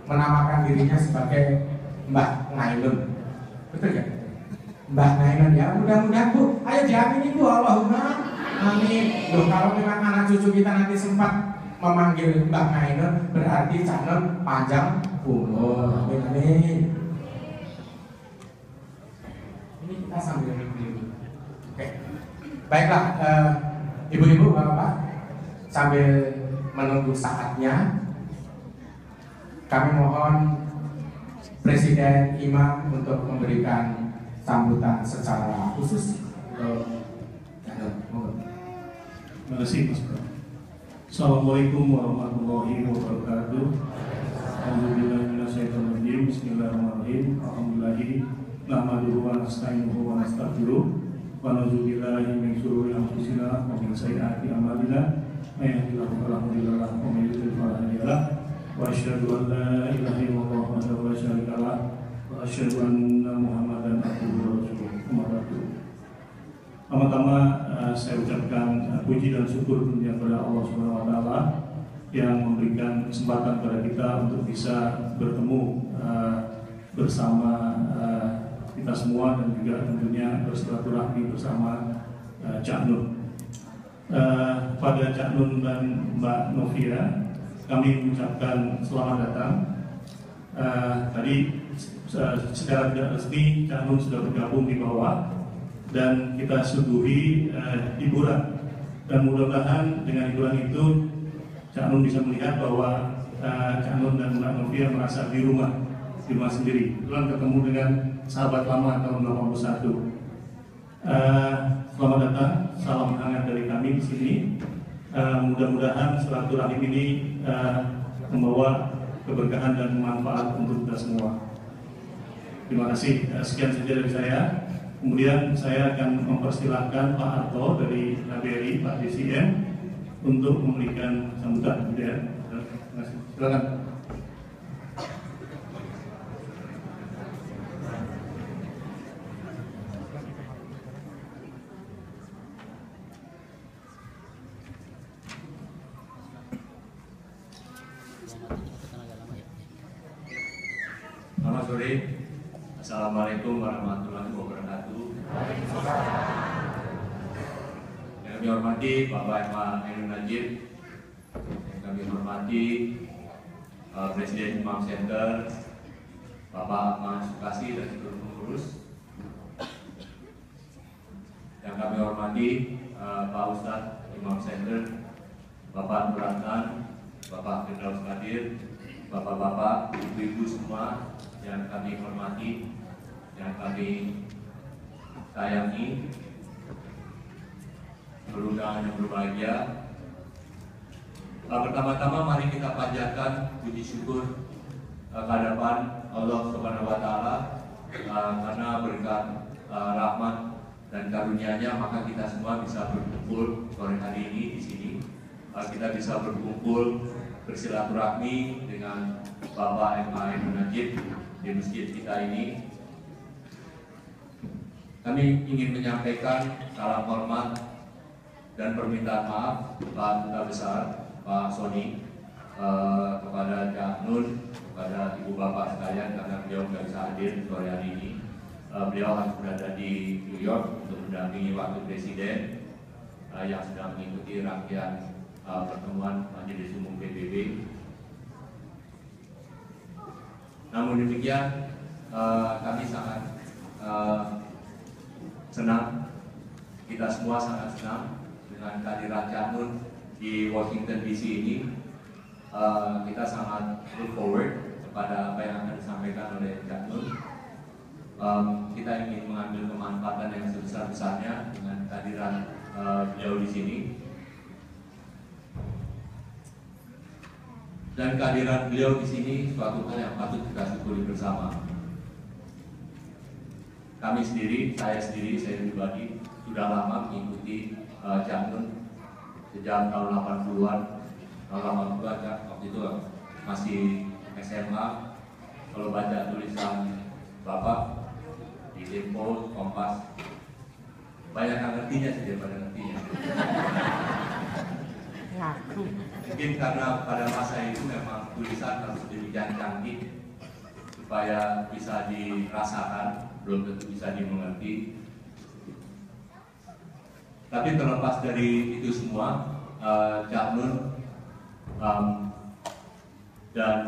menamakan dirinya sebagai Mbak Nainun. Betul ya? Mbak Nainun ya, mudah-mudahan Bu, ayo diamini Bu, Allahumma amin. Loh, kalau memang anak cucu kita nanti sempat memanggil Mbak Nainun, berarti Cak Nun panjang umur. Amin, amin. Ini kita sambil review. Oke, baiklah, ibu-ibu, bapak-bapak, sambil menunggu saatnya, kami mohon Presiden Imam untuk memberikan sambutan secara khusus. Terima kasih Mas Bro. Assalamualaikum warahmatullahi wabarakatuh. Alhamdulillahirrahmanirrahim. Bismillahirrahmanirrahim. Alhamdulillahi nahmaduhu wa nasta'inuhu wa nastaghfiruh wa na'udzu billahi min syururi anfusina wa min sayyiati a'malina. May yahdihillahu fala mudilla lahu wa may yudlil fala hadiya lahu. Wa asyhadu an la ilaha illallah wahdahu la syarika lahu wa asyhadu anna Muhammadan abduhu wa rasuluh. Pertama-tama saya ucapkan puji dan syukur kepada Allah Subhanahu wa taala yang memberikan kesempatan kepada kita untuk bisa bertemu bersama kita semua dan juga tentunya bersilaturahmi bersama Cak Nun. Pada Cak Nun dan Mbak Novia, kami mengucapkan selamat datang. Tadi secara tidak resmi Cak Nun sudah bergabung di bawah dan kita suguhi hiburan, dan mudah-mudahan dengan hiburan itu Cak Nun bisa melihat bahwa Cak Nun dan Mbak Novia merasa di rumah sendiri. Kebetulan ketemu dengan sahabat lama tahun 81. Selamat datang, salam hangat dari kami di sini. Mudah-mudahan silaturahim ini membawa keberkahan dan manfaat untuk kita semua. Terima kasih. Sekian saja dari saya. Kemudian saya akan mempersilahkan Pak Arto dari KBRI, Pak DCM, untuk memberikan sambutan. Terima kasih. Silakan. Selamat sore. Assalamualaikum warahmatullahi wabarakatuh. Yang kami hormati Bapak Nainun Najib, yang kami hormati Presiden Imam Center, Bapak Mas Sukasi dan seluruh pengurus. Yang kami hormati Pak Ustadz Imam Center, Bapak Nuratan, Bapak Firdaus Kadir, Bapak-bapak, ibu-ibu semua yang kami hormati, yang kami sayangi, berundangan yang berbahagia. Pertama-tama mari kita panjatkan puji syukur kehadapan Allah Subhanahu wa taala karena berkat rahmat dan karunia-Nya maka kita semua bisa berkumpul sore hari ini di sini. Kita bisa berkumpul bersilaturahmi dengan Bapak Nainun Najib di masjid kita ini. Kami ingin menyampaikan salam hormat dan permintaan maaf Pak Duta Besar Pak Sony kepada Cak Nun, kepada ibu bapak sekalian karena beliau tidak bisa hadir sore hari ini. Beliau harus berada di New York untuk mendampingi wakil presiden yang sedang mengikuti rangkaian pertemuan Majelis Umum PBB. Namun demikian, kami sangat senang, kita semua sangat senang dengan kehadiran Cak Nun di Washington DC ini. Kita sangat look forward kepada apa yang akan disampaikan oleh Cak Nun. Kita ingin mengambil kemanfaatan yang sebesar-besarnya dengan kehadiran beliau di sini. Dan kehadiran beliau di sini suatu hal yang patut kita syukuri bersama. Kami sendiri, saya pribadi sudah lama mengikuti Cak Nun sejak tahun 80-an. Tahun 80-an Cak, waktu itu masih SMA. Kalau baca tulisan Bapak di Tempo, Kompas, banyak yang ngertinya sih daripada ngertinya. Mungkin karena pada masa itu memang tulisan harus demikian canggih supaya bisa dirasakan, belum tentu bisa dimengerti. Tapi terlepas dari itu semua, Cak Nun dan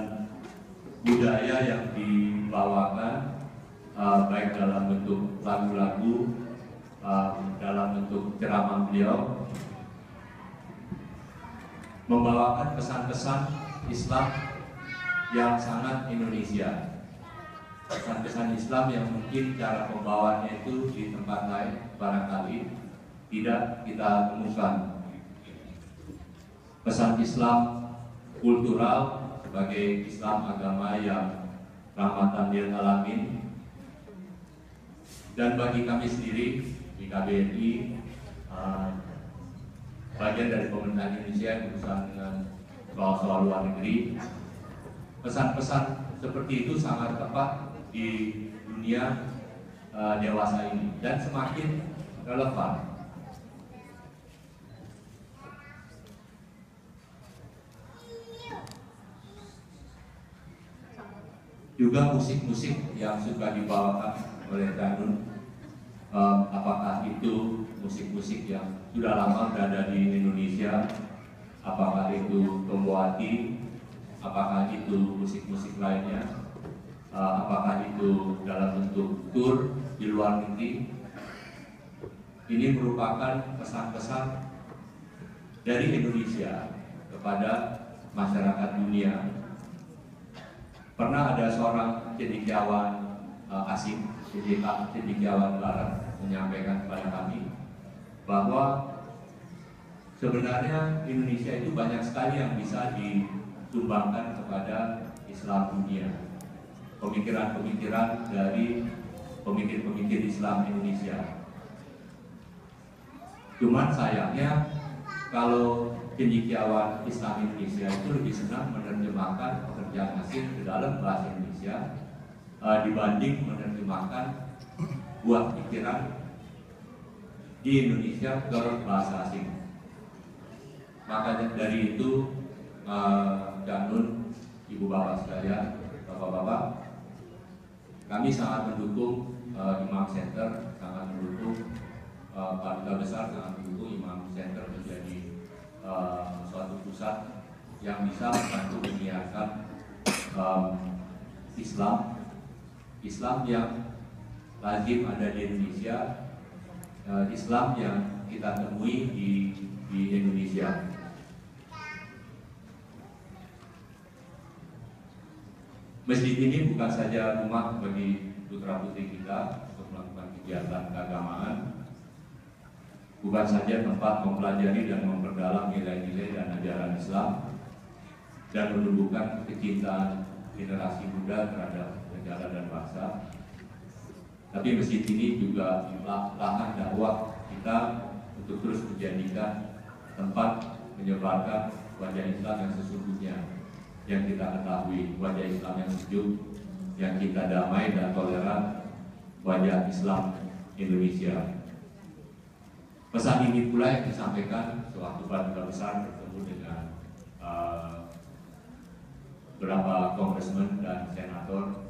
budaya yang dibawakan, baik dalam bentuk lagu-lagu, dalam bentuk ceramah beliau, membawakan pesan-pesan Islam yang sangat Indonesia. Pesan-pesan Islam yang mungkin cara pembawaannya itu di tempat lain barangkali tidak kita temukan. Pesan Islam kultural sebagai Islam agama yang rahmatan lil alamin. Dan bagi kami sendiri di KBRI, bagian dari pemerintah Indonesia yang berurusan dengan soal-soal luar negeri, pesan-pesan seperti itu sangat tepat di dunia dewasa ini dan semakin relevan. Juga musik-musik yang suka dibawakan oleh Danun, apakah itu musik-musik yang sudah lama berada di Indonesia, apakah itu Tombowati, apakah itu musik-musik lainnya, apakah itu dalam bentuk tur di luar negeri. Ini merupakan pesan-pesan dari Indonesia kepada masyarakat dunia. Pernah ada seorang cendekiawan asing, cendekiawan barat, menyampaikan kepada kami bahwa sebenarnya Indonesia itu banyak sekali yang bisa disumbangkan kepada Islam dunia. Pemikiran-pemikiran dari pemikir-pemikir Islam Indonesia. Cuman sayangnya kalau cendekiawan Islam Indonesia itu lebih senang menerjemahkan pekerjaan asing ke dalam bahasa Indonesia dibanding menerjemahkan buah pikiran di Indonesia ke bahasa asing. Makanya dari itu, Danun, ibu bapak sekalian, bapak-bapak, kami sangat mendukung Imam Center, sangat mendukung Pak Duta Besar, sangat mendukung Imam Center menjadi suatu pusat yang bisa membantu menyiarkan Islam yang lazim ada di Indonesia, Islam yang kita temui di Indonesia. Masjid ini bukan saja rumah bagi putra-putri kita untuk melakukan kegiatan keagamaan, bukan saja tempat mempelajari dan memperdalam nilai-nilai dan ajaran Islam dan menumbuhkan kecintaan generasi muda terhadap negara dan bangsa, tapi masjid ini juga lahan dakwah kita untuk terus menjadikan tempat menyebarkan wajah Islam yang sesungguhnya, yang kita ketahui, wajah Islam yang sejuk, yang kita damai dan toleran, wajah Islam Indonesia. Pesan ini pula yang disampaikan sewaktu Pak Duta Besar bertemu dengan beberapa kongresmen dan senator,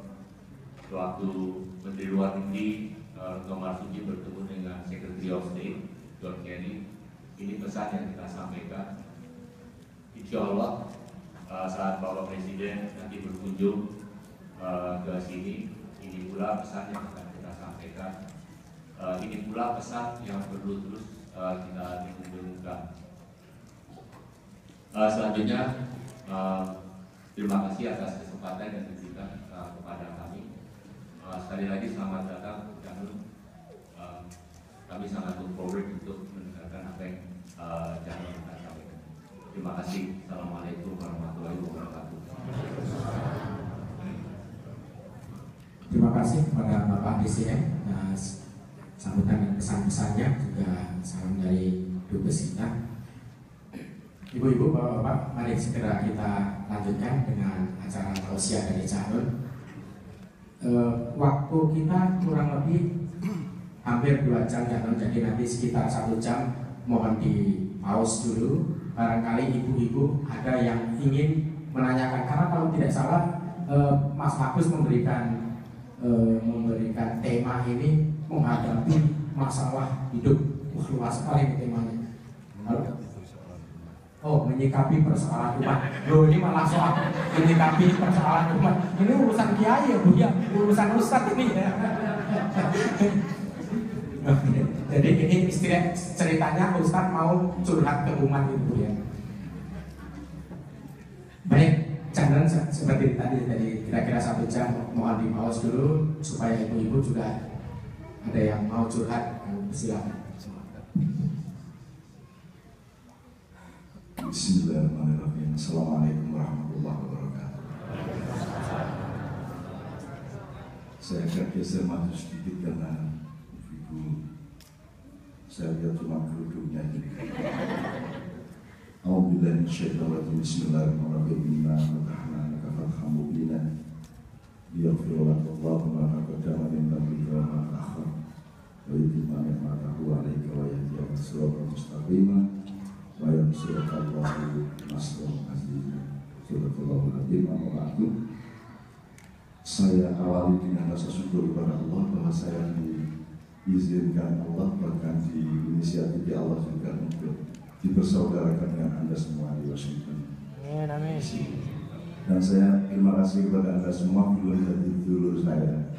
sewaktu Menteri Luar Negeri Retno Marsudi bertemu dengan Secretary of State John Kerry. Ini pesan yang kita sampaikan. Insya Allah saat Bapak Presiden nanti berkunjung ke sini, ini pula pesan yang akan kita sampaikan. Ini pula pesan yang perlu terus kita dengungkan. Selanjutnya, terima kasih atas kesempatan yang diberikan kepada kami. Sekali lagi selamat datang, Danun. Kami sangat look forward untuk mendengarkan apa yang Danun akan sampaikan. Terima kasih. Assalamualaikum warahmatullahi wabarakatuh. Terima kasih kepada Bapak DCM sambutan dan pesan-pesannya, juga salam dari Dubes kita. Ibu-ibu, bapak-bapak, mari segera kita lanjutkan dengan acara tausiah dari Cak Nun. Waktu kita kurang lebih hampir 2 jam, Cak Nun, jadi nanti sekitar 1 jam mohon di pause dulu barangkali ibu-ibu ada yang ingin menanyakan, karena kalau tidak salah Mas Agus memberikan tema ini menghadapi masalah hidup. Wah, luas sekali ini temanya. Oh, menyikapi persoalan umat. Loh, ini malah soal menyikapi persoalan umat. Ini urusan kiai ya, Bu ya, urusan ustadz ini ya. Jadi ini istilah ceritanya ustadz mau curhat ke umat itu, Bu ya. Baik, channel seperti tadi kira-kira 1 jam, mohon di pause dulu supaya ibu-ibu juga ada yang mau curhat. Silakan. Bismillahirrahmanirrahim. Assalamualaikum warahmatullahi wabarakatuh. Saya akan geser maju sedikit karena ibu saya lihat cuma kerudungnya ini. A'udzubillahi minasyaitonir rajim. Bismillahirrahmanirrahim. Inna fatahna laka fathan mubina liyaghfira laka Allahu ma taqaddama min dhanbika wa ma ta'akhkhar wa yutimma ni'matahu 'alaika wa yahdiyaka siratan mustaqima wa yansuraka Allahu nasran azizan. Subhanallahul azim. Saya awali dengan rasa syukur kepada Allah bahwa saya diizinkan Allah, bahkan diinisiatif Allah juga untuk dipersaudarakan dengan Anda semua di Washington. Amin. Dan saya terima kasih kepada Anda semua belum jadi dulur saya,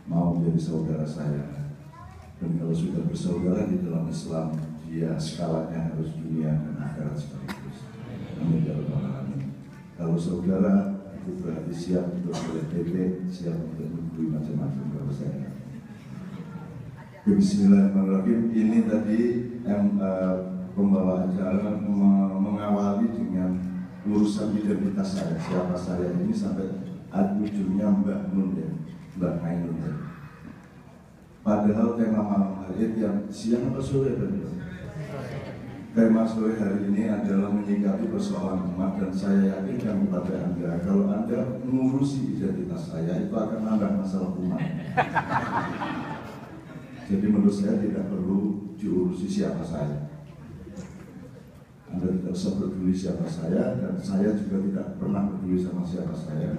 mau menjadi saudara saya. Dan kalau sudah bersaudara di dalam Islam, dia skalanya harus dunia dan akhirat sekaligus. Amin ya rabbal alamin. Kalau saudara itu berarti siap untuk berdebat, siap untuk menggurui macam-macam kalau saya. Bismillahirrahmanirrahim. Ini tadi pembawa acara mengawali dengan urusan identitas saya, siapa saya ini sampai ujungnya Mbak Nun ya, Mbak Ainun ya. Padahal tema malam hari yang siang atau sore tadi? Tema sore hari ini adalah menyikapi persoalan umat, dan saya yakinkan kepada Anda, kalau Anda mengurusi identitas saya itu akan nambah masalah umat. Jadi menurut saya tidak perlu diurusi siapa saya. Anda tidak usah peduli siapa saya, dan saya juga tidak pernah peduli sama siapa saya.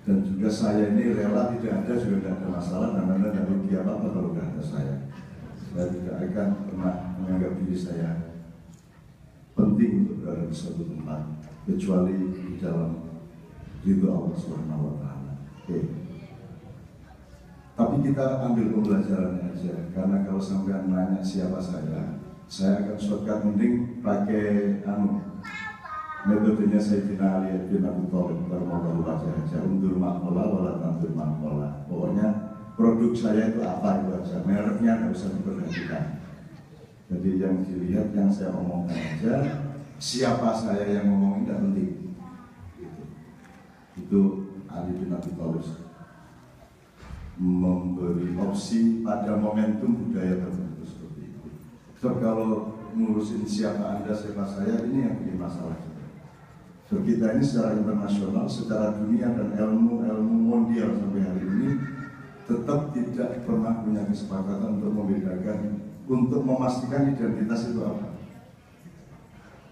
Dan juga saya ini rela tidak ada juga tidak ada masalah, dan Anda tidak rugi apa-apa kalau tidak ada saya. Saya tidak akan pernah menganggap diri saya penting untuk berada di suatu tempat kecuali di dalam ridho Allah Subhanahu wa Ta'ala. Oke. Tapi kita ambil pembelajarannya aja, karena kalau sampai nanya siapa saya akan shortcut, mending pakai metodenya Sayyidina Ali bin Abi Thalib karramallahu wajhahu aja, undur maqala wala tandur maqala. Pokoknya produk saya itu apa itu aja, mereknya nggak usah diperhatikan. Jadi yang dilihat yang saya omongkan aja, siapa saya yang ngomongin tidak penting. Itu Ali bin Abi Thalib memberi opsi pada momentum budaya tertentu seperti itu. So, kalau ngurusin siapa Anda, siapa saya, ini yang bikin masalah. So, kita ini secara internasional, secara dunia dan ilmu mondial sampai hari ini tetap tidak pernah punya kesepakatan untuk membedakan, untuk memastikan identitas itu apa.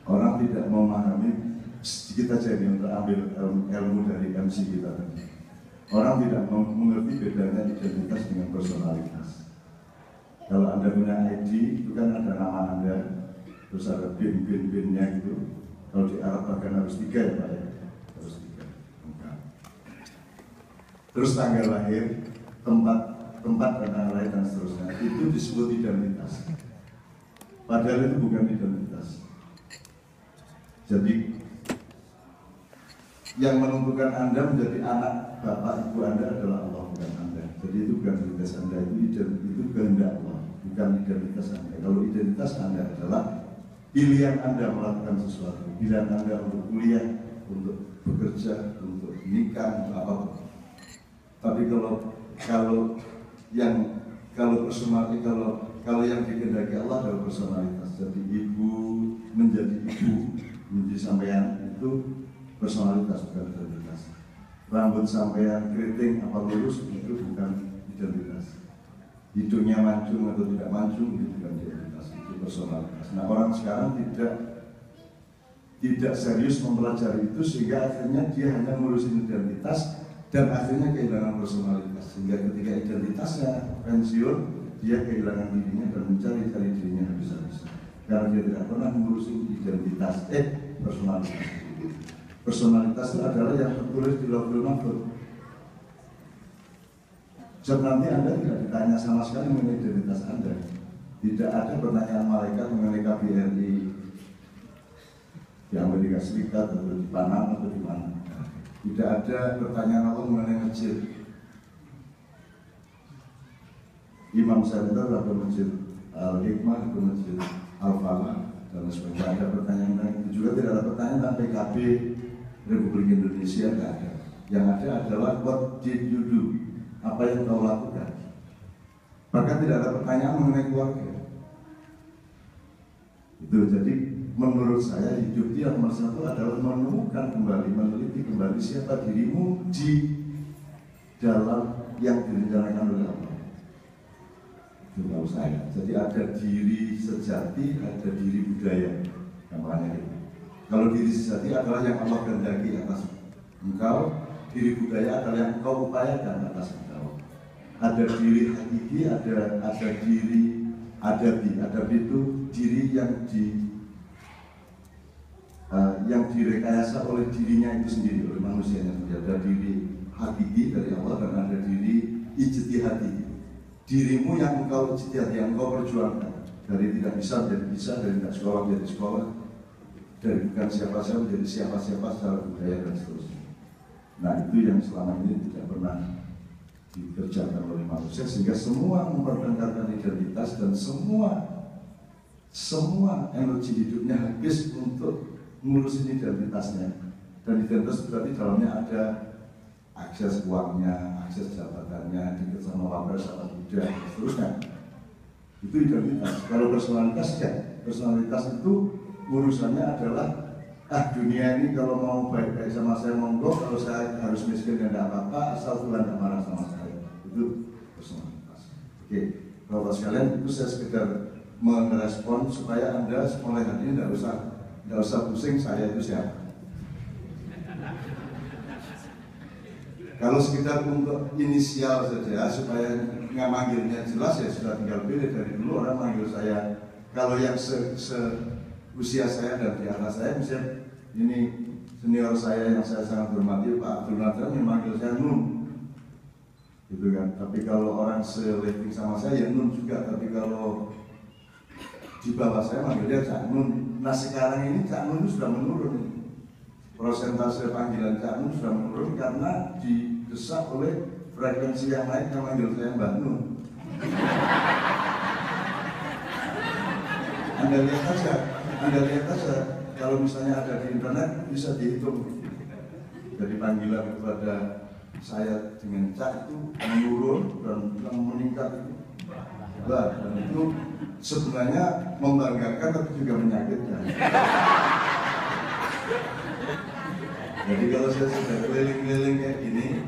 Orang tidak memahami, sedikit aja ini untuk ambil ilmu dari MC kita tadi. Orang tidak mengerti bedanya identitas dengan personalitas. Kalau Anda punya ID, itu kan ada nama Anda, terus ada bin-nya gitu. Kalau di Arab bahkan harus 3 ya Pak ya? Harus 3. Enggak. Terus tanggal lahir, tempat dan tanggal lahir dan seterusnya, itu disebut identitas. Padahal itu bukan identitas. Jadi yang menentukan Anda menjadi anak bapak ibu Anda adalah Allah, bukan Anda. Jadi itu bukan identitas Anda, itu kehendak Allah, bukan identitas Anda. Kalau identitas Anda adalah pilihan Anda melakukan sesuatu, pilihan Anda untuk kuliah, untuk bekerja, untuk nikah, untuk apapun. Tapi kalau yang dikehendaki Allah adalah personalitas. Jadi ibu menjadi sampean itu personalitas, bukan identitas. Rambut sampean keriting apa lurus itu bukan identitas. Hidungnya mancung atau tidak mancung itu bukan identitas. Itu itu personalitas. Nah, orang sekarang tidak serius mempelajari itu sehingga akhirnya dia hanya ngurusin identitas dan akhirnya kehilangan personalitas. Sehingga ketika identitasnya pensiun, dia kehilangan dirinya dan mencari-cari dirinya habis-habisan. Karena dia tidak pernah ngurusin identitas, personalitas. Personalitas itu adalah yang tertulis di Lauhul Mahfuz. Sebab nanti Anda tidak ditanya sama sekali mengenai identitas Anda. Tidak ada pertanyaan malaikat mengenai KBRI di Amerika Serikat atau di Panama atau di mana. Tidak ada pertanyaan Allah mengenai masjid Imam Center atau masjid Al-Hikmah atau masjid Al-Falah dan sebagainya. Ada pertanyaan tentang itu juga. Tidak ada pertanyaan tentang PKB Republik Indonesia, tidak ada. Yang ada adalah what did you do? Apa yang kau lakukan? Bahkan tidak ada pertanyaan mengenai keluarga. Itu jadi menurut saya hidup yang nomor satu adalah menemukan kembali, meneliti kembali siapa dirimu di dalam yang direncanakan oleh Allah. Itu tahu saya. Jadi ada diri sejati, ada diri budaya. Namanya itu. Kalau diri sejati adalah yang Allah kehendaki atas engkau, diri budaya adalah yang engkau upayakan atas engkau. Ada diri hakiki, ada diri adabi. Adabi itu diri yang direkayasa oleh dirinya itu sendiri, oleh manusianya sendiri. Ada diri hakiki dari Allah dan ada diri ijtihadi. Dirimu yang engkau ijtihadi, yang engkau perjuangkan. Dari tidak bisa menjadi bisa, dari tidak sekolah menjadi sekolah, dari bukan siapa-siapa menjadi siapa-siapa secara budaya dan seterusnya. Nah, itu yang selama ini tidak pernah dikerjakan oleh manusia, sehingga semua mempertengkarkan identitas dan semua energi hidupnya habis untuk ngurusin identitasnya. Dan identitas berarti dalamnya ada akses uangnya, akses jabatannya, dekat sama wapres sama tidak, seterusnya. Itu identitas. Kalau personalitas ya, personalitas itu urusannya adalah dunia ini kalau mau baik-baik sama saya monggo, kalau saya harus miskin dan tidak apa-apa, asal Tuhan tidak marah sama saya. Itu personalitas. Oke, Bapak sekalian, itu saya sekedar merespon supaya Anda mulai hari ini tidak usah pusing saya itu siapa. Kalau sekedar untuk inisial saja supaya nggak manggilnya jelas ya sudah tinggal pilih. Dari dulu orang manggil saya, kalau yang usia saya dan di atas saya, misalnya ini senior saya yang saya sangat hormati Pak Abdul Nadra memanggil saya Nun, gitu kan. Tapi kalau orang seleting sama saya ya Nun juga. Tapi kalau di bawah saya manggilnya Cak Nun. Nah sekarang ini Cak Nun sudah menurun. Prosentase panggilan Cak Nun sudah menurun karena didesak oleh frekuensi yang lain yang manggil saya Mbak Nun. Anda lihat aja, kalau misalnya ada di internet bisa dihitung. Dari panggilan kepada saya dengan Cak itu menurun dan yang meningkat itu. Dan itu sebenarnya membanggakan tapi juga menyakitkan. Jadi kalau saya sudah keliling-keliling kayak gini,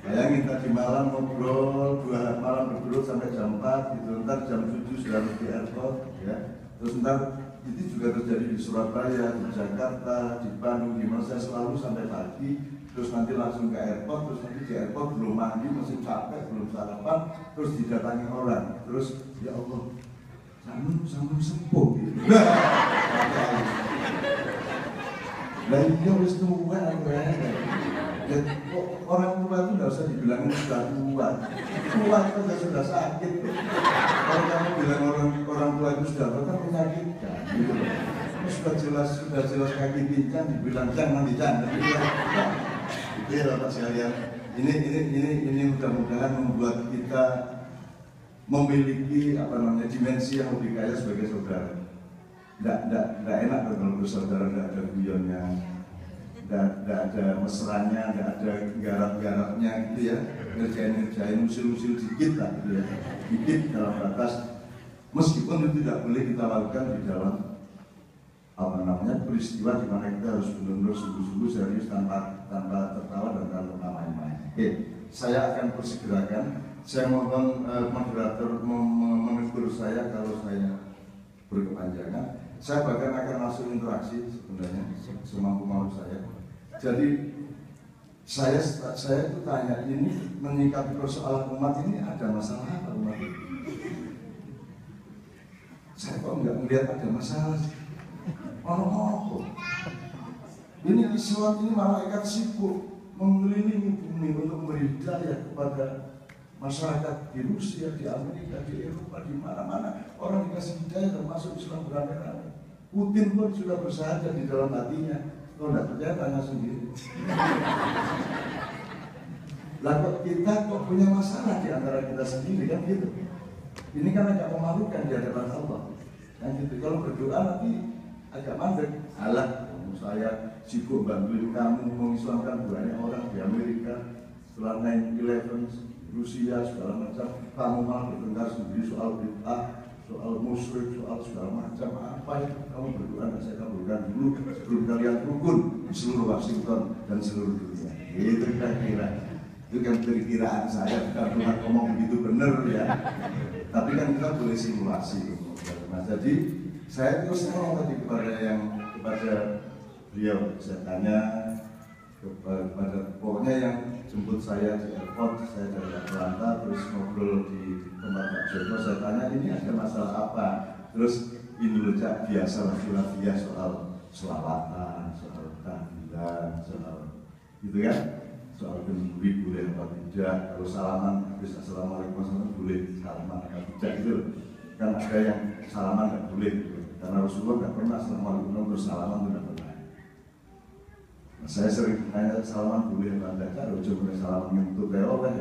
bayangin tadi malam ngobrol, 2 malam berturut sampai jam 4 gitu, ntar jam 7 sudah di airport ya. Terus ntar itu juga terjadi di Surabaya, di Jakarta, di Bandung, di mana saya selalu sampai pagi. Terus nanti langsung ke airport, terus nanti di airport belum mandi, masih capek, belum sarapan, terus didatangi orang. Terus ya Allah, sambung sepuh gitu. Lah iya wis tua orang tua itu tidak usah dibilangin sudah tua. Tua itu sudah sakit. Kalau kamu bilang orang tua itu sudah tua kan menyakitkan gitu. Sudah jelas kaki pincang dibilang jangan dijangan. Itu ya Bapak sekalian. Ini mudah-mudahan membuat kita memiliki dimensi yang lebih kaya sebagai saudara. Tidak enak kalau bersaudara tidak ada guyonnya, tidak ada mesranya, tidak ada garap-garapnya gitu ya. Ngerjain usil-usil dikit lah gitu ya, dikit dalam batas. Meskipun itu tidak boleh kita lakukan di dalam peristiwa di mana kita harus benar-benar sungguh-sungguh serius tanpa tertawa dan tanpa main-main. Oke, saya akan bersegerakan. Saya mohon moderator menegur saya kalau saya berkepanjangan. Saya bahkan akan langsung interaksi sebenarnya semampu-mampu saya. Jadi saya itu tanya, ini menyikapi persoalan umat ini ada masalah apa umat ini? Saya kok nggak melihat ada masalah sih. Oh, ini Islam ini malaikat sibuk mengelilingi bumi untuk memberi hidayah kepada masyarakat di Rusia, di Amerika, di Eropa, di mana-mana orang dikasih hidayah termasuk Islam beramai-ramai. Putin pun sudah bersahadat di dalam hatinya. Kalau tidak percaya tanya sendiri. Lah kok kita kok punya masalah di antara kita sendiri kan gitu. Ini kan agak memalukan di hadapan Allah. Kan gitu. Kalau berdoa nanti agak mandek. Alah, saya sibuk bantuin kamu mengislamkan banyak orang di Amerika setelah 9/11 Rusia segala macam, kamu malah bertengkar sendiri soal bid'ah, soal musyrik, soal segala macam. Apa itu kamu berdoa dan saya kabulkan dulu sebelum kalian rukun di seluruh Washington dan seluruh dunia. Itu kira-kira. Itu kan perkiraan saya, bukan Tuhan ngomong begitu benar ya. Tapi kan kita boleh simulasi. Nah, jadi saya terus ngomong tadi kepada beliau, saya tanya kepada pokoknya yang jemput saya di airport, saya dari Atlanta, terus ngobrol di tempat Pak Joko, saya tanya ini ada masalah apa? Terus ini loh Cak, biasa lah soal selawatan, soal tahlilan, soal gitu kan? Soal kenduri boleh apa tidak, kalau salaman habis assalamualaikum warahmatullahi boleh salaman apa tidak gitu. Kan ada yang salaman nggak boleh gitu. Karena Rasulullah nggak pernah assalamualaikum terus salaman itu nggak pernah. Nah, saya sering tanya salaman boleh apa tidak, Rojo boleh salaman nyentuh kayak oleh.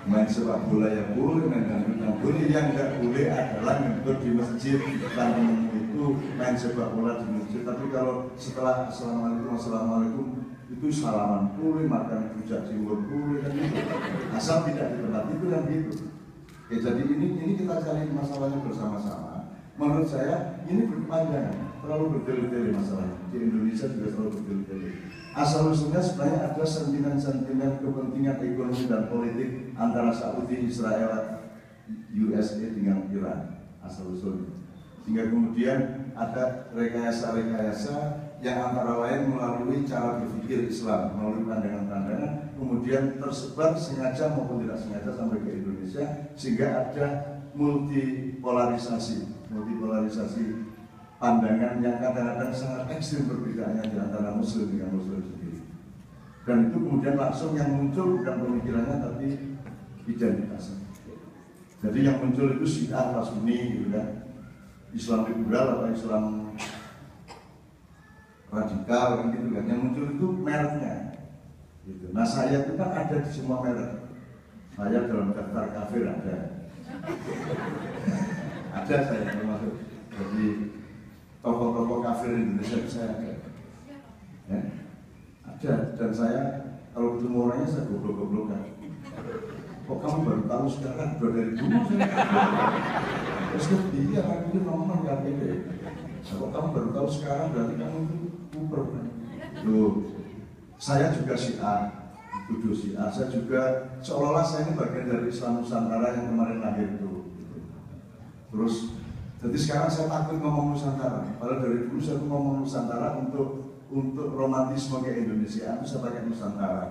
Main sepak bola ya boleh, main dangdut boleh, yang nggak boleh adalah nyentuh di masjid. Dan itu main sepak bola di masjid. Tapi kalau setelah assalamualaikum itu salaman boleh, makan rujak cingur boleh kan gitu. Asal tidak di tempat itu kan gitu. Ya, jadi ini kita cari masalahnya bersama-sama. Menurut saya ini berkepanjangan, terlalu bertele-tele masalahnya. Di Indonesia juga terlalu bertele-tele. Asal usulnya sebenarnya ada sentimen-sentimen kepentingan ekonomi dan politik antara Saudi, Israel, USA dengan Iran. Asal usulnya. Sehingga kemudian ada rekayasa-rekayasa yang antara lain melalui cara berpikir Islam, melalui pandangan-pandangan, kemudian tersebar sengaja maupun tidak sengaja sampai ke Indonesia, sehingga ada multipolarisasi pandangan yang kadang-kadang sangat ekstrim perbedaannya di antara Muslim dengan Muslim sendiri. Dan itu kemudian langsung yang muncul bukan pemikirannya tapi identitasnya. Jadi yang muncul itu Syiah atau Sunni gitu kan. Islam liberal atau Islam radikal kan gitu kan. Yang muncul itu mereknya gitu. Nah saya itu kan ada di semua merek. Saya dalam daftar kafir ada. Ada saya termasuk. Jadi tokoh-tokoh kafir Indonesia itu saya ada. Ya? Ada. Dan saya kalau ketemu orangnya saya goblok-goblokan. Kok kamu baru tahu sekarang? Udah dari dulu saya. Terus dia aku ngomong nggak beda. Kalau kamu baru tahu sekarang berarti kamu itu kuper kan? Loh, saya juga Syiah, tuduh Syiah. Saya juga seolah-olah saya ini bagian dari Islam Nusantara yang kemarin lahir itu. Terus, jadi sekarang saya takut ngomong Nusantara. Padahal dari dulu saya tuh ngomong Nusantara untuk romantisme ke Indonesia. Itu saya pakai Nusantara.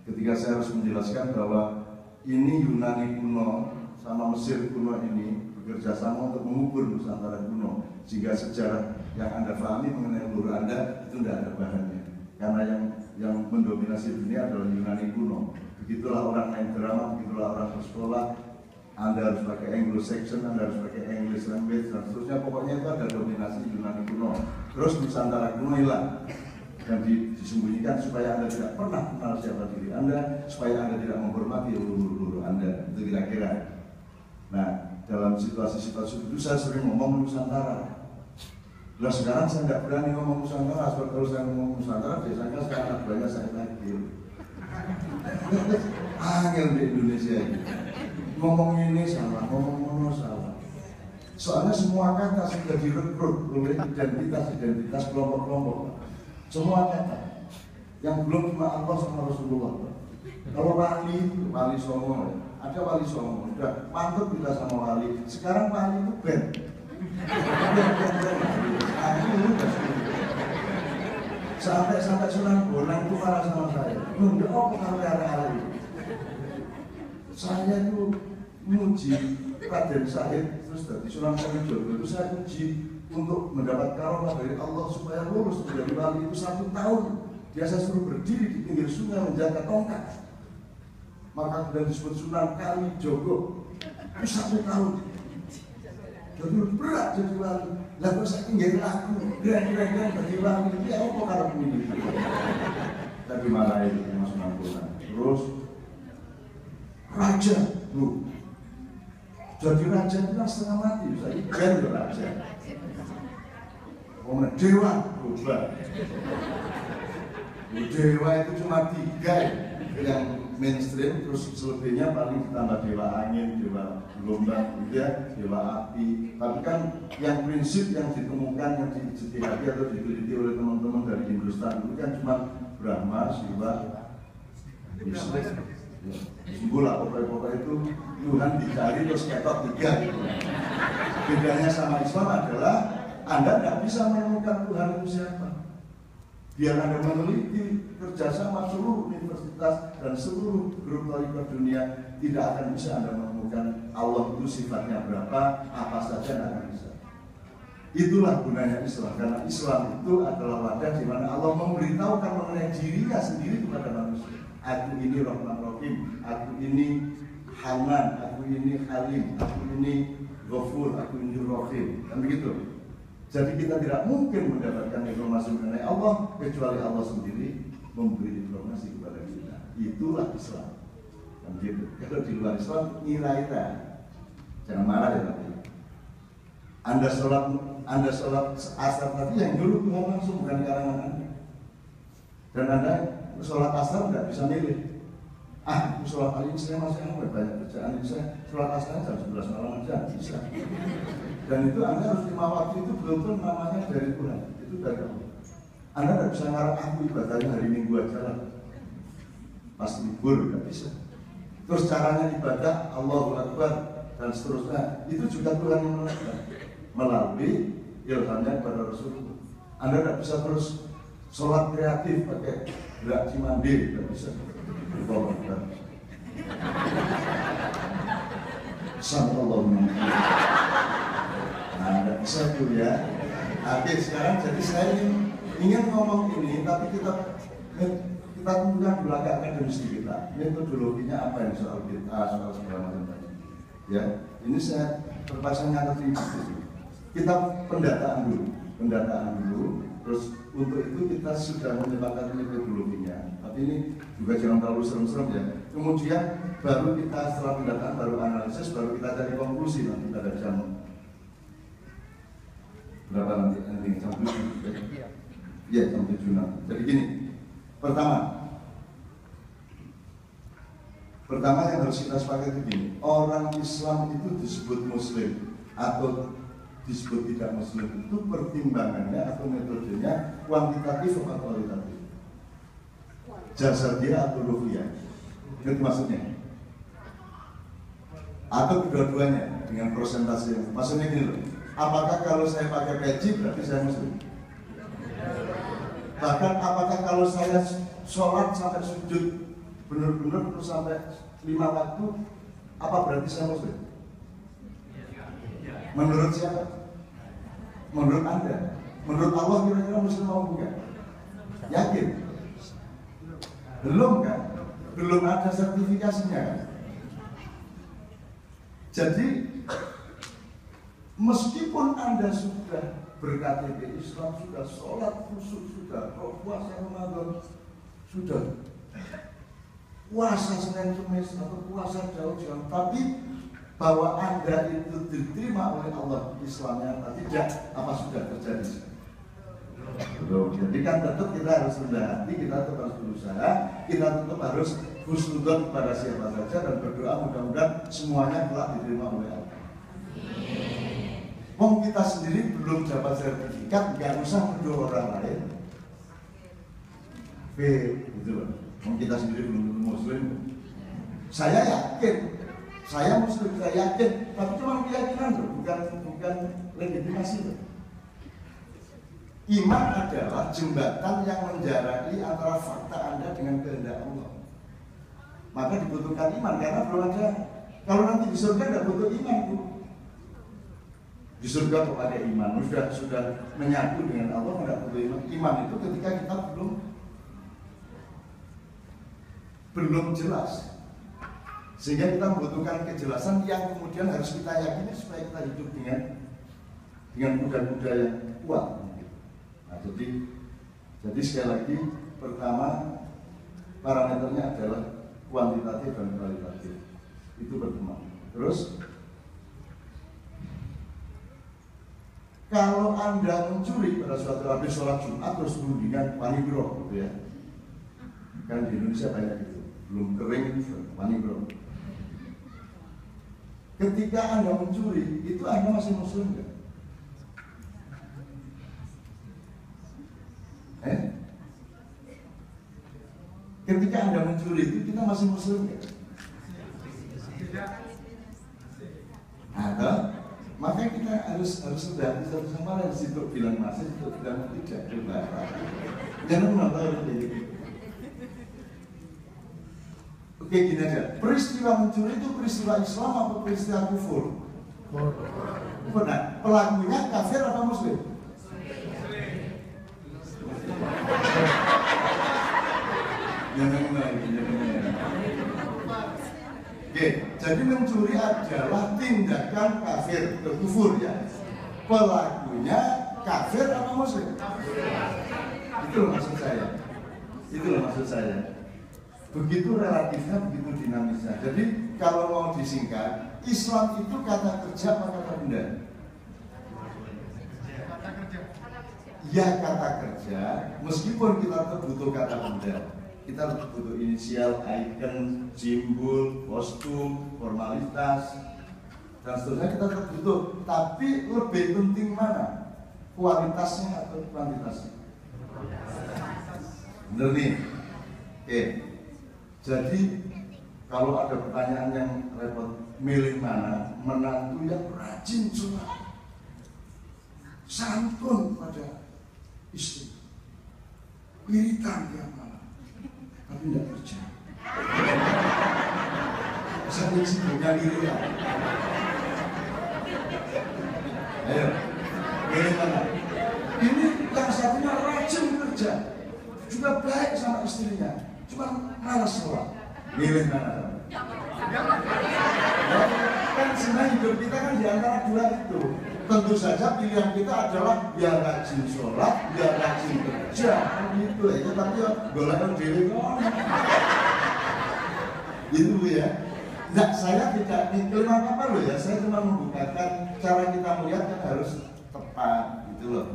Ketika saya harus menjelaskan bahwa ini Yunani kuno sama Mesir kuno ini bekerja sama untuk mengukur Nusantara kuno, sehingga sejarah yang Anda pahami mengenai leluhur Anda itu tidak ada bahannya, karena yang mendominasi dunia adalah Yunani kuno. Begitulah orang main drama, begitulah orang bersekolah. Anda harus pakai Anglo-Saxon, Anda harus pakai English language dan seterusnya. Pokoknya itu ada dominasi Yunani kuno. Terus Nusantara kuno hilang dan disembunyikan supaya Anda tidak pernah kenal siapa diri Anda, supaya Anda tidak menghormati leluhur Anda. Itu kira-kira. Nah, dalam situasi-situasi itu saya sering ngomong Nusantara. Nah sekarang saya nggak berani ngomong Nusantara, sebab kalau saya ngomong Nusantara biasanya sekarang anak banyak saya tagih. Angel di Indonesia ini. Ngomong ini salah, ngomong salah. Soalnya semua kata sudah direkrut oleh identitas kelompok-kelompok. Semua kata yang belum cuma Allah sama Rasulullah. Kalau wali songo, ada wali songo, udah mantep kita sama wali. Sekarang wali itu band. Sampai Sunan Bonang itu marah sama saya. Enggak apa kalau arah-arah itu. Saya itu muji Raden Said terus dari Sunan Kalijogo itu saya muji untuk mendapat karomah dari Allah supaya lulus menjadi wali itu 1 tahun. Dia saya suruh berdiri di pinggir sungai menjaga tongkat. Maka kemudian disebut Sunan Kalijogo itu 1 tahun. Jadi berat jadi wali. Lalu saya tinggal lagu, kira-kira jadi wali. Ya apa kalau ini? Tapi malah itu Mas Mampunan. Terus raja, bu. Jadi raja itu kan setengah mati. Saya jadi raja. Kemudian dewa, berubah. Dewa itu cuma 3 yang mainstream, terus selebihnya paling ditambah dewa angin, dewa gelombang, gitu ya, dewa api. Tapi kan yang prinsip yang ditemukan, yang dijadikan atau diteliti oleh teman-teman dari Hindustan itu kan cuma Brahma, Shiva, Vishnu. Sembulah pokoknya itu Tuhan dicari terus ketok 3 gitu. Bedanya sama Islam adalah Anda tidak bisa menemukan Tuhan itu siapa. Biar Anda meneliti kerjasama seluruh universitas dan seluruh grup tarikat dunia, tidak akan bisa Anda menemukan Allah itu sifatnya berapa, apa saja Anda akan bisa. Itulah gunanya Islam, karena Islam itu adalah wadah di mana Allah memberitahukan mengenai dirinya sendiri kepada manusia. Aku ini Rahman Rahim, aku ini Hanan, aku ini Halim, aku ini Ghafur, aku ini Rahim, kan begitu. Jadi kita tidak mungkin mendapatkan informasi mengenai Allah kecuali Allah sendiri memberi informasi kepada kita. Itulah Islam. Kan gitu. Kalau di luar Islam ira-ira. Jangan marah ya tapi. Anda sholat asar tadi yang dulu Tuhan langsung bukan karangan Anda. Dan Anda sholat asar tidak bisa milih. Aku sholat kali ini saya masih banyak kerjaan ini saya sholat asar jam 11 malam aja bisa. Dan itu Anda harus 5 waktu itu betul-betul namanya dari Tuhan. Itu dari Allah. Anda tidak bisa ngarang aku ibadahnya hari Minggu aja lah. Pas libur tidak bisa. Terus caranya ibadah Allahu Akbar dan seterusnya. Itu juga Tuhan yang menentukan melalui ilhamnya kepada Rasulullah. Anda tidak bisa terus sholat kreatif pakai gerak cimande, tidak bisa. Allahu Akbar. Sallallahu alaihi wasallam. Nah, tidak bisa tuh ya. Oke, sekarang jadi saya ingin ngomong ini, tapi kita tunggukan dulu agak akademis kita. Metodologinya apa yang soal bid'ah, soal segala macam tadi. Ya, ini saya terpaksa nyatet ini. Kita pendataan dulu. Terus untuk itu kita sudah menyepakati metodologinya. Tapi ini juga jangan terlalu serem-serem ya. Kemudian baru kita setelah pendataan, baru analisis, baru kita cari konklusi nanti pada jam berapa nanti jam 7 ya jam 7 nanti. Jadi gini, pertama yang harus kita sepakati begini, orang Islam itu disebut Muslim atau disebut tidak Muslim itu pertimbangannya atau metodenya kuantitatif atau kualitatif, jasadiah atau ruhiyah, itu maksudnya, atau kedua-duanya dengan persentase. Maksudnya gini loh, apakah kalau saya pakai peci berarti saya Muslim? Bahkan apakah kalau saya sholat sampai sujud benar-benar terus sampai 5 waktu, apa berarti saya Muslim? Menurut siapa? Menurut Anda? Menurut Allah kira-kira Muslim mau bukan? Yakin? Belum kan? Belum ada sertifikasinya kan? Jadi meskipun Anda sudah ber-KTP Islam, sudah sholat khusyuk, sudah puasa Ramadan, sudah puasa Senin Kemis atau puasa jauh-jauh, tapi bahwa Anda itu diterima oleh Allah Islamnya atau tidak, apa sudah terjadi? Belum. Jadi kan tetap kita harus rendah hati, kita tetap harus berusaha, kita tetap harus husnudzon kepada siapa saja dan berdoa mudah-mudahan semuanya kelak diterima oleh Allah. Wong kita sendiri belum dapat sertifikat, nggak usah berdoa orang lain. Gitu loh. Kita sendiri belum muslim. Saya yakin, saya muslim, saya yakin, tapi cuma keyakinan loh, bukan legitimasi loh. Iman adalah jembatan yang menjarai antara fakta Anda dengan kehendak Allah. Maka dibutuhkan iman, karena belum ada. Kalau nanti di surga tidak butuh iman, Bu. Di surga kok ada iman, sudah menyatu dengan Allah, tidak butuh iman. Iman itu ketika kita belum jelas, sehingga kita membutuhkan kejelasan yang kemudian harus kita yakini supaya kita hidup dengan kuda-kuda yang kuat. Nah, jadi sekali lagi, pertama parameternya adalah kuantitatif dan kualitatif, itu pertama. Terus kalau Anda mencuri pada suatu habis sholat Jumat terus berundingan panibro gitu ya, kan di Indonesia banyak gitu, belum kering panibro. Ketika Anda mencuri, itu Anda masih muslim nggak? Ketika Anda mencuri itu kita masih muslim nggak? Atau makanya kita harus sudah sama yang situ bilang masih, situ bilang tidak, coba. Jangan menonton gitu. Oke, gini aja. Peristiwa mencuri itu peristiwa Islam atau peristiwa kufur? Nah, pelakunya kafir atau muslim? Oke, jadi mencuri adalah tindakan kafir, kufur ya. Pelakunya kafir atau muslim? Itu loh maksud saya. Begitu relatifnya, begitu dinamisnya. Jadi kalau mau disingkat, Islam itu kata kerja apa kata benda? Ya kata kerja, meskipun kita tetap butuh kata benda. Kita tetap butuh inisial, icon, simbol, kostum, formalitas, dan seterusnya kita tetap butuh. Tapi lebih penting mana? Kualitasnya atau kuantitasnya? Bener nih? Oke. Jadi kalau ada pertanyaan yang repot, milih mana? Menantu yang rajin sholat, santun pada istri, wiritan tiap malam, tapi tidak kerja. Sampai sibuknya wiritan. Ayo, milih mana? Ini yang satunya rajin kerja, juga baik sama istrinya, cuma malas sholat. Milih mana? Kan sebenarnya hidup kita kan di antara dua itu. Tentu saja pilihan kita adalah ya rajin sholat, ya rajin kerja, gitu ya. Tapi ya golongan diri itu ya. Nah, saya tidak klaim apa loh ya. Saya cuma membukakan cara kita melihat kan harus tepat, gitu loh.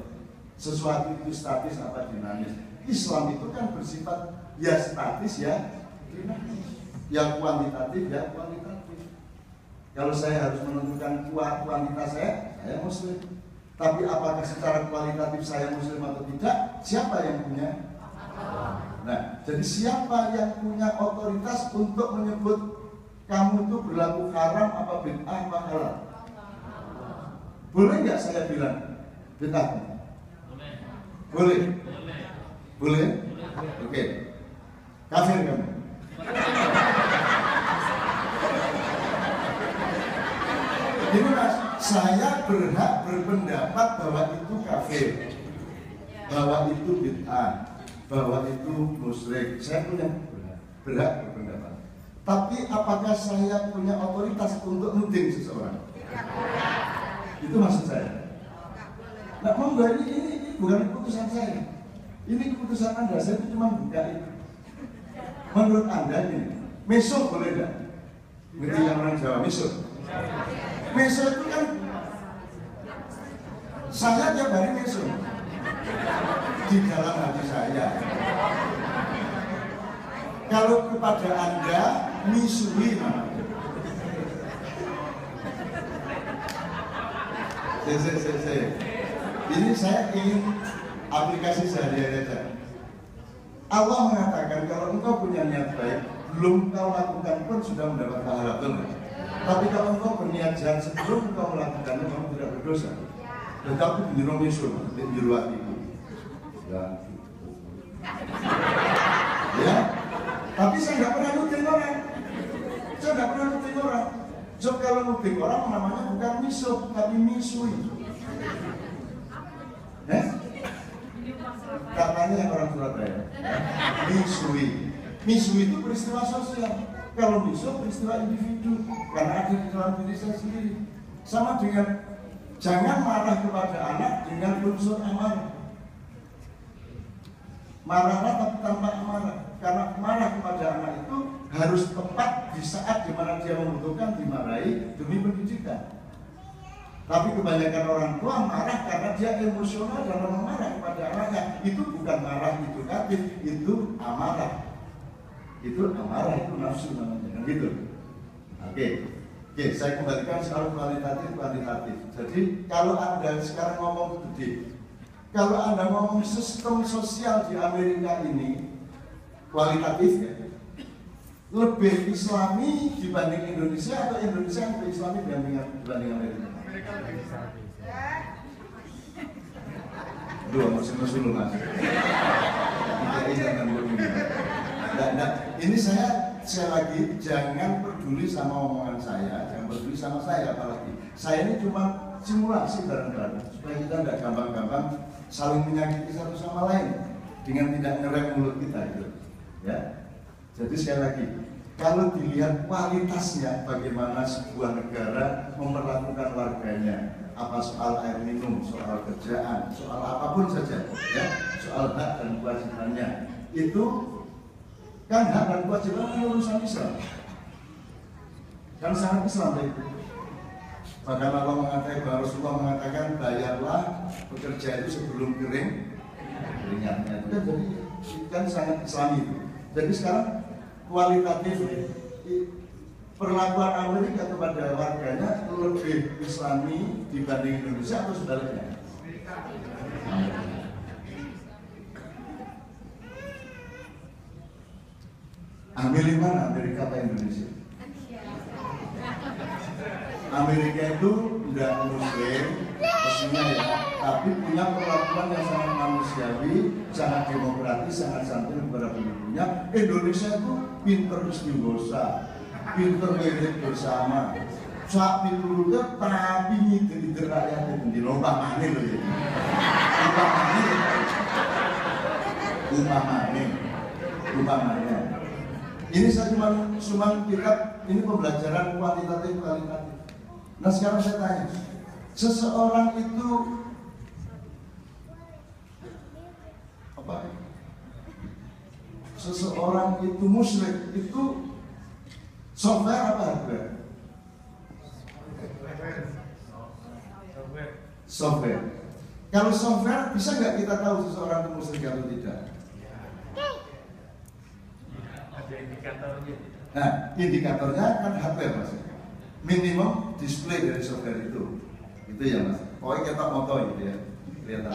Sesuatu itu statis apa dinamis. Islam itu kan bersifat ya statis ya dinamis, yang kuantitatif ya kualitatif. Kalau saya harus menentukan kuantitas saya muslim. Tapi apakah secara kualitatif saya muslim atau tidak? Siapa yang punya? Nah, jadi siapa yang punya otoritas untuk menyebut kamu itu berlaku haram apa bid'ah apa halal? Boleh nggak saya bilang bid'ah? Boleh? Boleh? Oke. Kafir kamu? Ini Mas, saya berhak berpendapat bahwa itu kafir, bahwa itu bid'ah, bahwa itu musyrik. Saya punya berhak berpendapat. Tapi apakah saya punya otoritas untuk nuding seseorang? Itu maksud saya. Nah, monggo ini bukan keputusan saya. Ini keputusan Anda. Saya itu cuma buka itu. Menurut Anda ini, mesok boleh enggak? Ngerti yang orang Jawa mesok? Mesok itu kan saya tiap hari mesok di dalam hati saya. Kalau kepada Anda misui namanya. Ini saya ingin aplikasi sehari-hari aja. Allah mengatakan kalau engkau punya niat baik, belum kau lakukan pun sudah mendapat pahala, betul nggak? Tapi kalau engkau berniat jahat sebelum engkau melakukannya, kamu tidak berdosa. Tetapi menjeruh misul, menjeruh hatiku. Ya, tapi saya nggak pernah nuting orang. Saya nggak pernah nuting orang. So kalau nuting orang namanya bukan misul, tapi misui. Katanya yang orang Surabaya. Misui itu peristiwa sosial. Kalau misul peristiwa individu, karena ada di dalam diri saya sendiri. Sama dengan jangan marah kepada anak dengan unsur amarah. Marahlah tapi tanpa amarah. Karena marah kepada anak itu harus tepat di saat dimana dia membutuhkan dimarahi demi pendidikan. Tapi kebanyakan orang tua marah karena dia emosional dalam marah kepada anaknya. Itu bukan marah edukatif, itu amarah. Itu amarah, itu nafsu namanya, kan gitu. Oke, saya kembalikan soal kuantitatif. Jadi kalau Anda sekarang ngomong gede, kalau Anda ngomong sistem sosial di Amerika ini kualitatif ya, lebih Islami dibanding Indonesia atau Indonesia yang lebih Islami dibanding Amerika? Dua musim dulu mas. Ini saya lagi jangan peduli sama omongan saya, jangan peduli sama saya apalagi. Saya ini cuma simulasi bareng-bareng supaya kita tidak gampang-gampang saling menyakiti satu sama lain dengan tidak ngerem mulut kita gitu. Ya. Jadi sekali lagi, kalau dilihat kualitasnya bagaimana sebuah negara memperlakukan warganya, apa soal air minum, soal kerjaan, soal apapun saja, ya, soal hak dan kewajibannya, itu kan hak dan kewajiban urusan Islam, kan sangat Islam itu. Bahkan Allah mengatakan, Rasulullah mengatakan bayarlah pekerja itu sebelum keringatnya. Itu kan jadi kan sangat Islami itu. Jadi sekarang kualitatif perlakuan Amerika kepada warganya lebih Islami dibanding Indonesia atau sebaliknya? Milih mana, Amerika atau Indonesia? Amerika itu tidak muslim, resminya ya, tapi punya perlakuan yang sangat manusiawi, sangat demokratis, sangat santun kepada penduduknya. Indonesia itu pinter istighosah, pinter wirid bersama. Saat pinturnya tapi nyiter rakyat itu di lomba mana loh ya? Umpamanya. Ini saya cuma kita ini pembelajaran kuantitatif. Nah sekarang saya tanya, seseorang itu seseorang itu musyrik itu software apa hardware? Software. Kalau software bisa nggak kita tahu seseorang itu musyrik atau tidak? Ada indikatornya. Nah, indikatornya kan hardware mas. Minimum display dari software itu ya mas. Pokoknya kita moto gitu ya, kelihatan.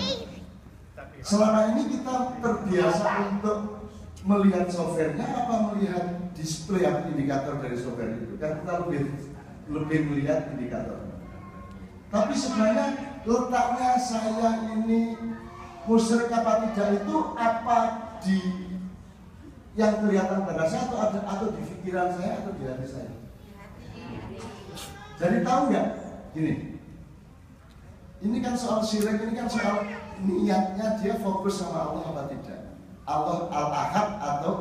Selama ini kita terbiasa untuk melihat softwarenya apa melihat display atau indikator dari software itu? Kan kita lebih melihat indikator. Tapi sebenarnya letaknya saya ini musyrik apa tidak itu apa di yang kelihatan pada saya atau di pikiran saya atau di hati saya? Jadi tahu nggak? Ini kan soal syirik, ini kan soal niatnya dia fokus sama Allah apa tidak? Allah Al-Ahad atau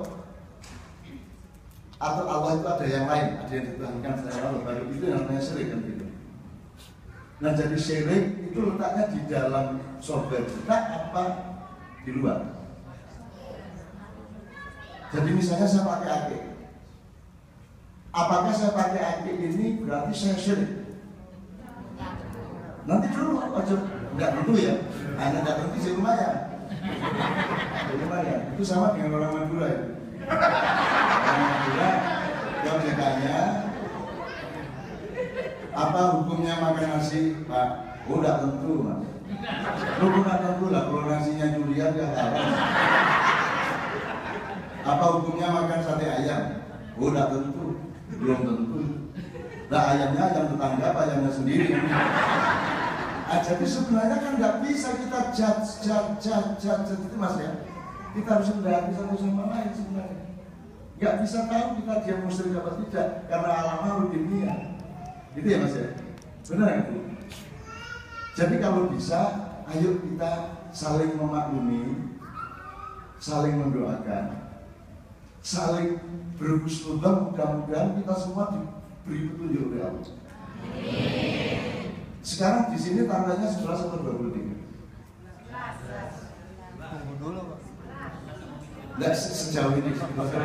Allah itu ada yang lain, ada yang dituhankan selain Allah, baru itu yang namanya syirik kan gitu. Nah jadi syirik itu letaknya di dalam software kita apa di luar? Jadi misalnya saya pakai akik, apakah saya pakai akik ini berarti saya syirik? Nanti dulu aja nggak tentu ya, hanya nggak tentu sih lumayan. Itu sama dengan orang Madura ya. Orang Madura yang ditanya apa hukumnya makan nasi Pak? Oh nggak tentu mas. Lu nggak tentu lah kalau nasinya durian ya haram. Apa hukumnya makan sate ayam? Oh, tidak tentu, belum tentu. Nah, ayamnya ayam tetangga, apa ayamnya sendiri? Jadi sebenarnya kan nggak bisa kita judge itu mas ya. Kita harus mendekati satu sama lain sebenarnya. Nggak bisa tahu kita dia musyrik apa tidak karena alamnya rutinnya. Gitu ya mas ya. Benar itu. Jadi kalau bisa, ayo kita saling memaklumi, saling mendoakan, saling berhusnudzon, mudah-mudahan kita semua diberi petunjuk oleh Allah. Sekarang di sini tanggalnya 11 atau 23? Tunggu dulu Pak. Nggak sejauh ini. 11 ya?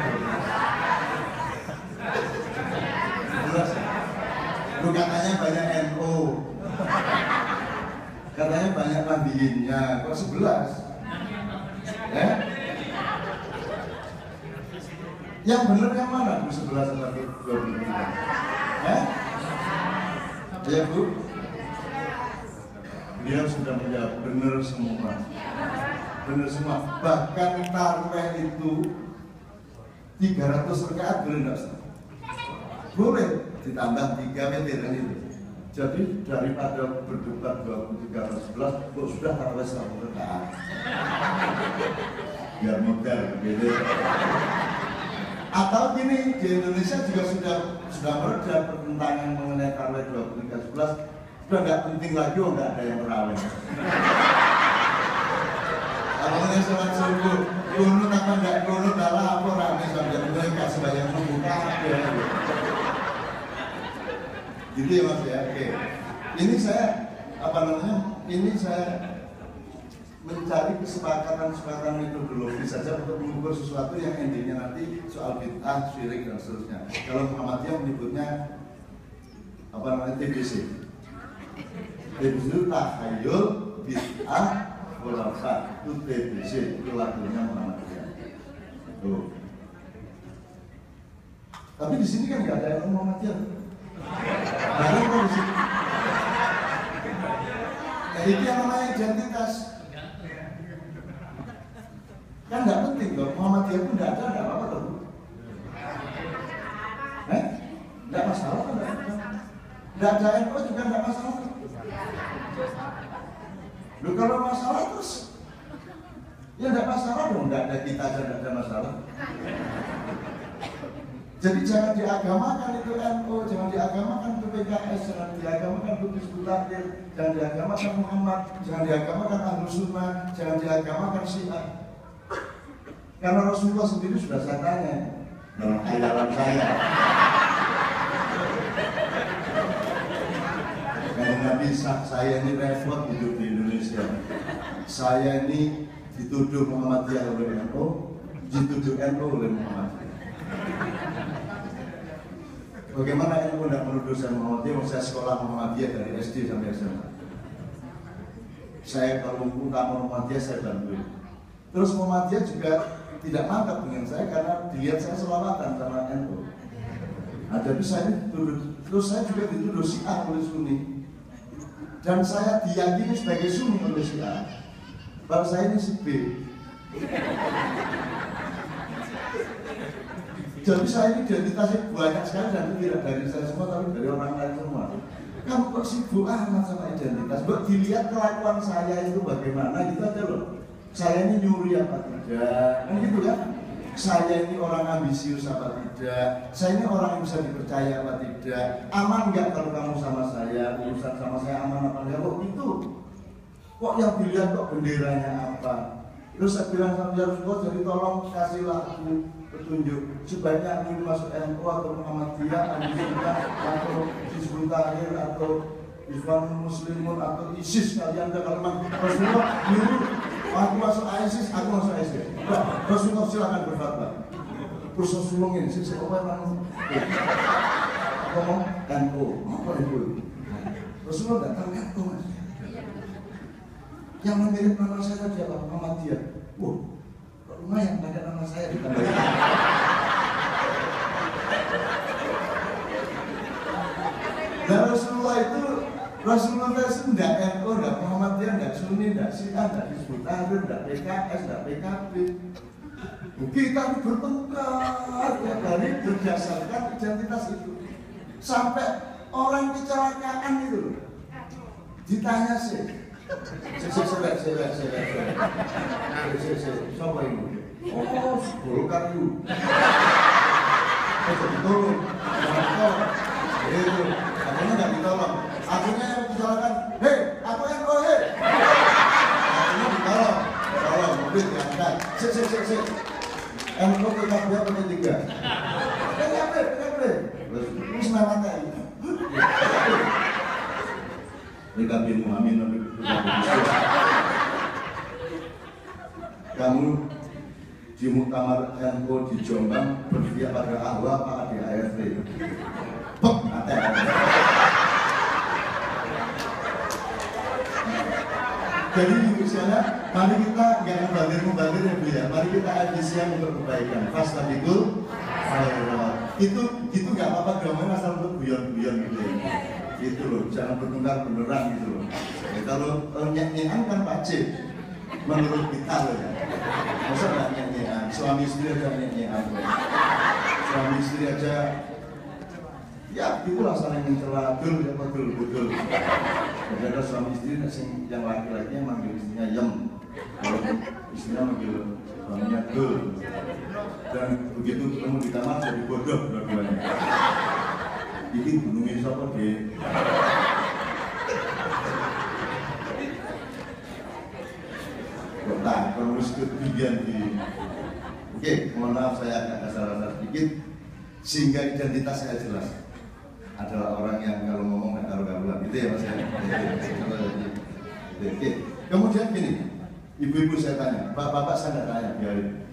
Lu katanya banyak NO, katanya banyak nabiinnya, kok 11? Ya? Yang benar yang mana Bu 11 atau 23? Ya Bu? Dia sudah menjawab benar semua. Benar semua. Bahkan tarawih itu 300 rakaat boleh enggak? Boleh ditambah 3 meter kan itu. Jadi daripada berdebat 23 kok sudah tarawih 100 rakaat. Biar modal gitu. Atau gini, di Indonesia juga sudah mereda pertentangan mengenai tarawih 23 sudah nggak penting lagi, nggak ada yang terawih. Kalau yang sholat subuh, kunut apa nggak kunut, adalah apa rame sampai mereka sebanyak membuka ya. Gitu ya mas ya. Oke. Ini saya Ini saya mencari kesepakatan metodologi saja untuk mengukur sesuatu yang endingnya nanti soal bid'ah, syirik dan seterusnya. Kalau Muhammadiyah menyebutnya TBC. TBC itu takhayul bid'ah khurafat, itu TBC, itu lagunya Muhammadiyah. Tuh. Tapi di sini kan nggak ada yang Muhammadiyah. Ada kok di sini. Itu yang namanya identitas. Kan nggak penting loh, Muhammadiyah pun nggak ada apa-apa loh. Nggak masalah kan? Nggak ada NU juga nggak masalah. Loh kalau masalah terus, ya nggak masalah dong, nggak ada kita aja nggak ada masalah. Jadi jangan diagamakan itu NU, jangan diagamakan itu PKS, jangan diagamakan itu Hizbut Tahrir, jangan diagamakan Muhammad, jangan diagamakan Ahlus Sunnah, jangan diagamakan Syiah. Karena Rasulullah sendiri sudah saya tanya dalam khayal saya. Karena Nabi saya ini repot hidup di Indonesia. Saya ini dituduh Muhammadiyah oleh NU, dituduh NU oleh Muhammadiyah. Bagaimana NU tidak menuduh saya Muhammadiyah? Saya sekolah Muhammadiyah dari SD sampai SMA. Saya kalau utama Muhammadiyah saya bantuin. Terus Muhammadiyah juga tidak mantap dengan saya karena dilihat saya selawatan sama NU. Nah, jadi saya dituduh, terus saya juga dituduh Syiah oleh Sunni. Dan saya diyakini sebagai Sunni oleh Syiah. Baru saya ini si B. Jadi saya ini identitasnya banyak sekali dan tidak dari saya semua tapi dari orang lain semua. Kamu kok sibuk amat sama identitas? Buat dilihat kelakuan saya itu bagaimana gitu aja loh. Saya ini nyuri apa tidak, kan gitu kan? Saya ini orang ambisius apa tidak? Saya ini orang yang bisa dipercaya apa tidak? Aman nggak kalau kamu sama saya, urusan sama saya aman apa enggak? Kok gitu? Kok yang dilihat kok benderanya apa? Terus saya bilang sama Rasulullah, jadi tolong kasihlah aku petunjuk sebaiknya aku masuk NU atau Muhammadiyah, atau Hizbut Tahrir atau Ikhwanul Muslimun atau ISIS kalian ada kalau Rasulullah nyuruh aku masuk ISIS, aku masuk ISIS. Rasulullah silakan berfatwa. Terus Rasulullah ini sih apa yang ngomong NU, apa NU? Rasulullah nggak tahu NU mas. Yang mirip nama saya tadi apa? Muhammadiyah. Wah, lumayan ada nama saya di tambah. Dan Rasulullah itu tidak NU, tidak Muhammadiyah, tidak Sunni, tidak Syiah, tidak Hizbut Tahrir, tidak PKS, tidak PKB. Kita bertengkar tiap hari berdasarkan identitas itu. Sampai orang kecelakaan itu loh. Ditanya sih. Siapa ini? Oh, Golkar itu. Ditolong. Itu, akhirnya nggak ditolong. Akhirnya yang kecelakaan, hei, aku yang hei. Akhirnya ditolong. Tolong, mobil diangkat. Sik. Engkau kita buat bertiga. Kenapa? Ini semangatnya. PKB Muhammad kamu di muktamar NU di Jombang berpihak pada ahwa apa di ART? Pek, jadi misalnya, mari kita nggak membandir ya Bu ya. Mari kita efisien untuk kebaikan. Fastabikul khairat. Itu nggak apa-apa doang asal untuk guyon-guyon gitu ya. Gitu loh, jangan bertengkar beneran gitu loh. Ya, kalau nyanyian kan wajib menurut kita loh ya. Masa nggak nyanyian? Suami istri aja nyanyian. Suami istri aja. Ya, itulah saling mencela, betul. Ada suami istri yang laki-lakinya manggil istrinya yem, kalau istrinya manggil suaminya dul. Dan begitu ketemu di kamar jadi bodoh dua-duanya. Ini gunungnya siapa deh? Kota, terus ketinggian di. Oke, mohon maaf saya agak kasar-kasar sedikit, sehingga identitas saya jelas. Adalah orang yang kalau ngomong nggak karu-karuan, gitu ya Mas ya. Oke. Kemudian gini, ibu-ibu saya tanya, bapak saya nggak tanya, biarin.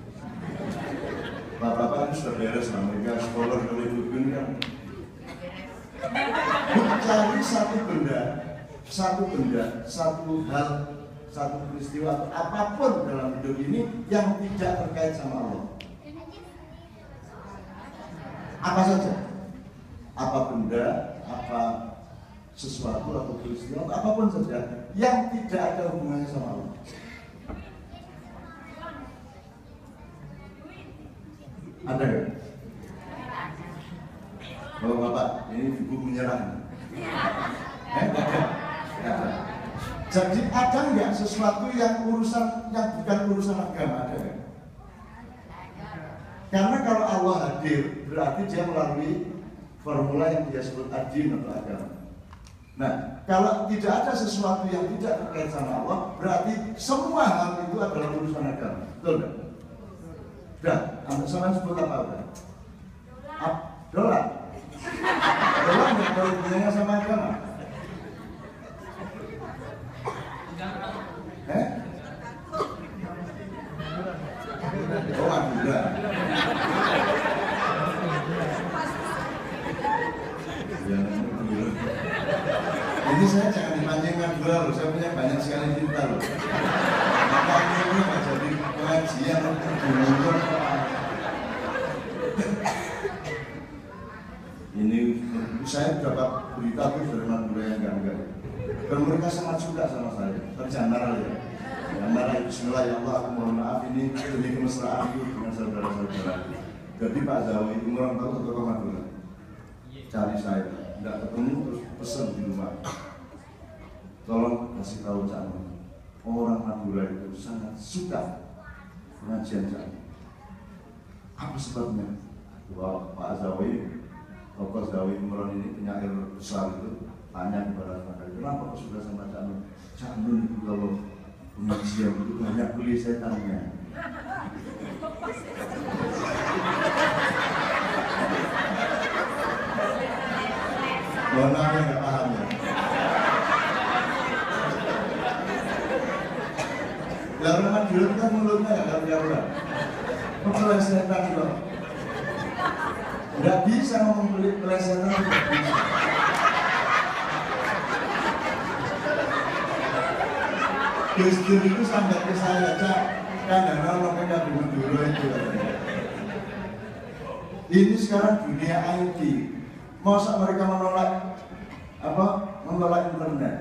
Bapak itu sudah beres lah, mereka sekolah kalau ibu ini kan. Cari satu benda, satu hal, satu peristiwa atau apapun dalam hidup ini yang tidak terkait sama Allah. Apa saja? Apa benda, apa sesuatu atau peristiwa, apapun saja yang tidak ada hubungannya sama Allah. Ada nggak? Bapak bapak, ini ibu menyerang. Ada. Jadi ada nggak sesuatu yang bukan urusan agama, ada nggak? Karena kalau Allah hadir, berarti dia melalui formula yang dia sebut adin atau agama. Nah, kalau tidak ada sesuatu yang tidak terkait sama Allah, berarti semua hal itu adalah urusan agama. Betul nggak? Dah, sama sebut apa? Dolar. Dolar nggak ada hubungannya sama agama. Oh, Madura. Ini saya jangan dipancing Madura loh, saya punya banyak sekali cinta loh. Makanya ini nggak jadi pengajian untuk ini saya dapat berita tuh dari Madura yang enggak. Dan mereka sangat suka sama saya. Terjang marah ya. Yang marah Bismillah ya Allah, aku mohon maaf ini demi kemesraanku dengan saudara-saudara. Jadi Pak Zawi umur tahun satu Madura. Cari saya, tidak ketemu terus pesan di rumah. Tolong kasih tahu Cak Nun, orang Madura itu sangat suka pengajian Cak Nun. Apa sebabnya? Wah, Pak Zawi, tokoh Zawi Imron ini penyair besar itu tanya kepada saya, kenapa kau suka sama Cak Nun? Cak Nun itu kalau pengajian itu banyak beli setannya. Mana yang nggak paham ya? Lalu Madura kan mulutnya nggak karuan. Pelesetan loh. Nggak bisa ngomong pelesetan. Gus Dur itu sampai ke saya, Cak, kadang-kadang mereka di Madura itu. Ini sekarang dunia IT. Masa mereka menolak internet,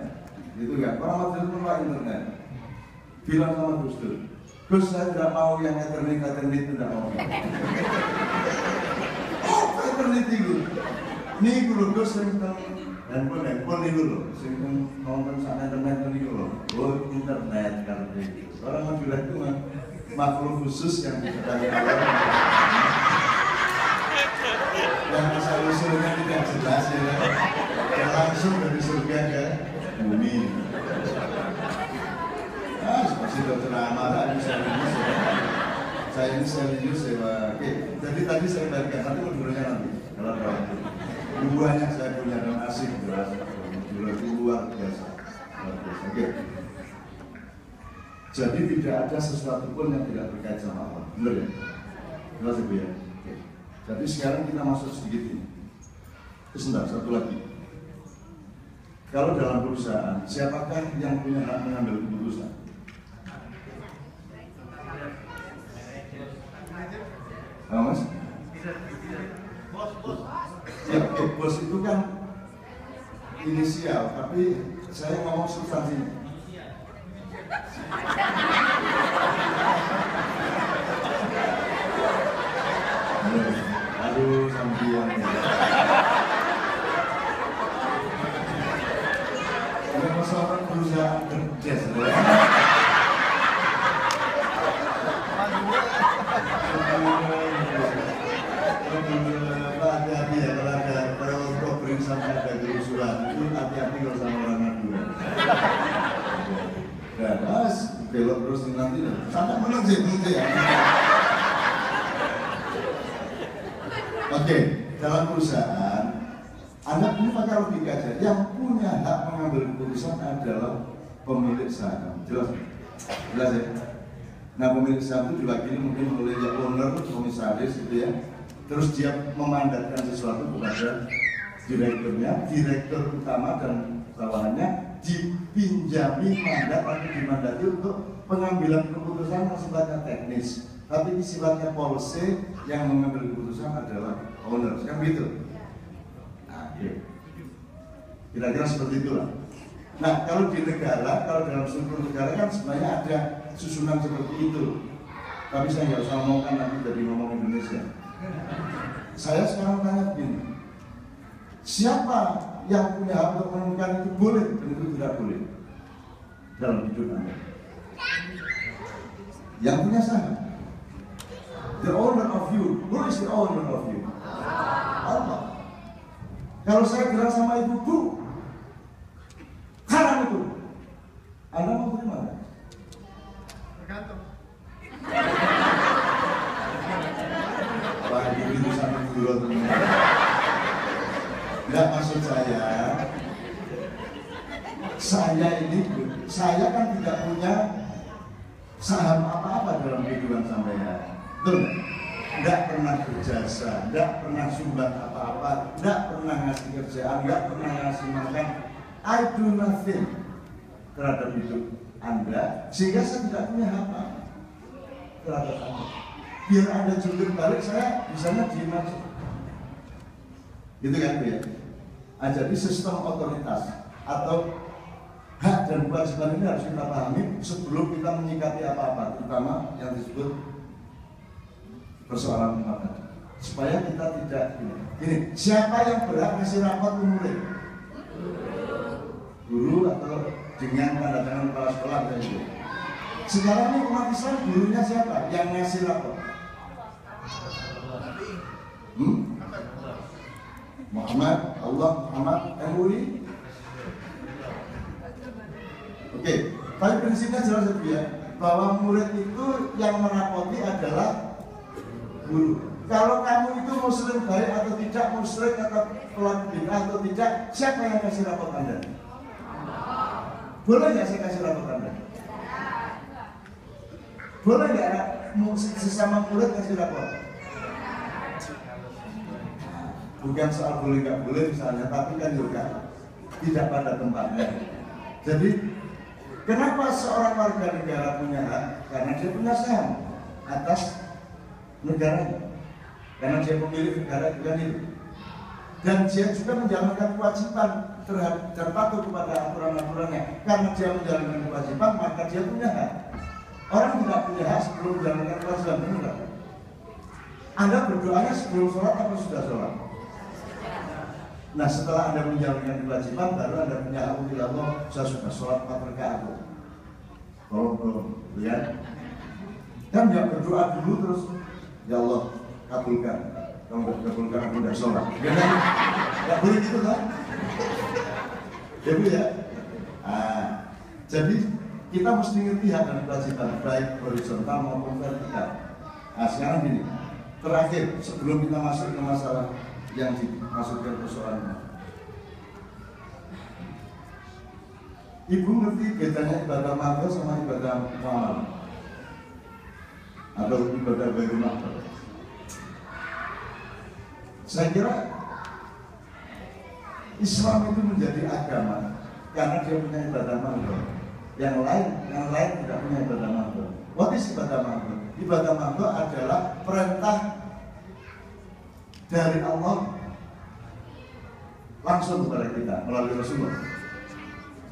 gitu kan? Orang Madura menolak internet. Bilang sama Gus Dur, Gus, saya tidak mau yang eternity tidak mau. Oh, eternity gue. Ini gue Gus yang handphone itu loh, sing nonton sak internet itu loh. Oh, internet kan itu. Orang Madura itu makhluk khusus yang diciptakan Allah. Yang asal usulnya tidak jelas ya, langsung dari surga ke bumi. Seperti dokter Amara, saya ini serius ya Pak. Oke, jadi tadi saya berikan nanti modulnya nanti kalau ada waktu. Banyak saya punya dan asik jelas, modul itu luar biasa. Oke. Jadi tidak ada sesuatu pun yang tidak berkait sama Allah, benar ya? Jelas Ibu ya. Oke. Jadi sekarang kita masuk sedikit ini. Sebentar, satu lagi. Kalau dalam perusahaan, siapakah yang punya hak mengambil keputusan? Mas? Ya, bos itu kan inisial, tapi saya ngomong substansinya. Aduh, sampian ya. Ini masalah perusahaan kerja sebenarnya. Hati-hati ya kalau beri sampai ada kerusuhan itu hati-hati kalau sama orang Madura. Dan mas belok terus nanti sampai menang sih nanti ya. Oke, dalam perusahaan Anda ini pakai logika aja. Yang punya hak mengambil keputusan adalah pemilik saham. Jelas? Jelas ya? Nah, pemilik saham itu diwakili mungkin oleh owner, komisaris gitu ya. Terus dia memandatkan sesuatu kepada direkturnya, direktur utama dan bawahannya dipinjami mandat atau dimandati untuk pengambilan keputusan yang sifatnya teknis. Tapi sifatnya policy yang mengambil keputusan adalah owner, kan gitu. Nah, kira-kira seperti itulah. Nah, kalau di negara, kalau dalam struktur negara kan sebenarnya ada susunan seperti itu. Tapi saya nggak usah ngomongkan nanti jadi ngomong Indonesia. Saya sekarang tanya begini, siapa yang punya hak untuk menentukan itu boleh dan itu tidak boleh dalam hidup Anda? Yang punya saham. The owner of you. Who is the owner of you? Allah. Kalau saya bilang sama ibu, Bu, haram itu, Anda mau bagaimana? Tergantung. Wah, itu sama guru teman. Tidak, maksud saya kan tidak punya saham apa-apa dalam kehidupan sampean. Betul? Tidak pernah berjasa, tidak pernah sumbang apa-apa, tidak pernah ngasih kerjaan, tidak pernah ngasih makan. I do nothing terhadap hidup Anda, sehingga saya tidak punya apa terhadap Anda. Biar Anda jungkir balik, saya bisanya diem aja. Gitu kan Bu ya? Nah, jadi sistem otoritas atau hak dan kewajiban ini harus kita pahami sebelum kita menyikapi apa-apa, terutama yang disebut persoalan apa. Supaya kita tidak ini. Siapa yang berhak ngasih rapor ke murid? Guru atau dengan tanda tangan kepala sekolah gitu. Sekarang ini umat Islam gurunya siapa? Yang ngasih rapor? Muhammad, Allah, Muhammad, MUI. Oke, tapi prinsipnya jelas ya, bahwa murid itu yang merapoti adalah guru. Kalau kamu itu muslim baik atau tidak, musyrik atau pelaku bid'ah atau tidak, siapa yang kasih rapor Anda? Boleh nggak saya kasih rapor Anda? Boleh nggak sesama murid kasih rapor? Bukan soal boleh nggak boleh misalnya, tapi kan juga tidak pada tempatnya. Jadi kenapa seorang warga negara punya hak? Karena dia punya saham atas negaranya, karena dia pemilik negara juga itu, dan dia juga menjalankan kewajiban terhadap dan patuh kepada aturan-aturannya. Karena dia menjalankan kewajiban, maka dia punya hak. Orang tidak punya hak sebelum menjalankan kewajiban, benar? Anda berdoanya sebelum sholat atau sudah sholat? Nah, setelah Anda menjalankan kewajiban, baru Anda punya hak untuk Allah. Saya sudah sholat 4 rakaat. Belum, lihat. Kan nggak berdoa dulu terus, ya Allah kabulkan. Kalau nggak kabulkan aku tidak sholat. Nggak boleh gitu kan? Ya Bu ya. Jadi kita mesti ngerti hak dan kewajiban baik horizontal maupun vertikal. Nah sekarang gini, terakhir sebelum kita masuk ke masalah yang dimasukkan persoalannya. Ibu ngerti bedanya ibadah mahdoh sama ibadah muamalah atau ibadah baru mahdoh? Saya kira Islam itu menjadi agama karena dia punya ibadah mahdoh. Yang lain tidak punya ibadah mahdoh. What is ibadah mahdoh? Ibadah mahdoh adalah perintah dari Allah langsung kepada kita melalui Rasulullah.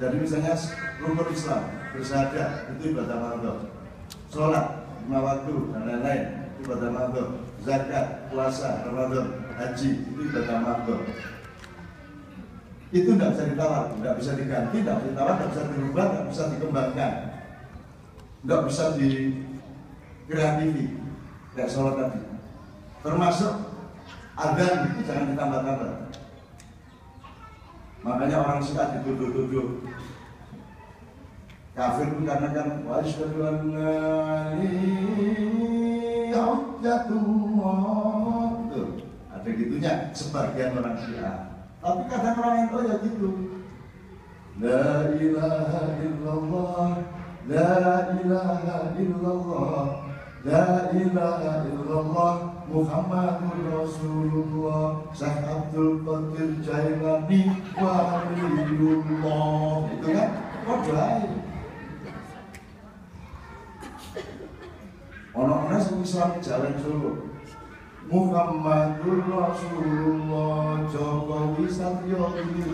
Jadi misalnya rukun Islam, bersyahadat itu ibadah mahdoh. Sholat, 5 waktu dan lain-lain ibadah mahdoh. Zakat, puasa, Ramadan, haji itu ibadah mahdoh. Itu tidak bisa ditawar, tidak bisa diganti, tidak bisa ditawar, tidak bisa dirubah, tidak bisa dikembangkan, tidak bisa dikreatifi kayak sholat tadi. Termasuk adzan itu jangan ditambah-tambah. Makanya orang suka dituduh-tuduh kafir pun karena kan wa asyhadu anna itu ada gitunya sebagian orang Syiah. Tapi kadang orang yang ya gitu. La ilaha illallah, la ilaha illallah, la ilaha illallah, Muhammadur Rasulullah, Syekh Abdul Qadir Jailani waliyullah. Itu kan kodai. Orang-orang yang Islam jalan Solo. Muhammadur Rasulullah, Jokowi Satyo ini.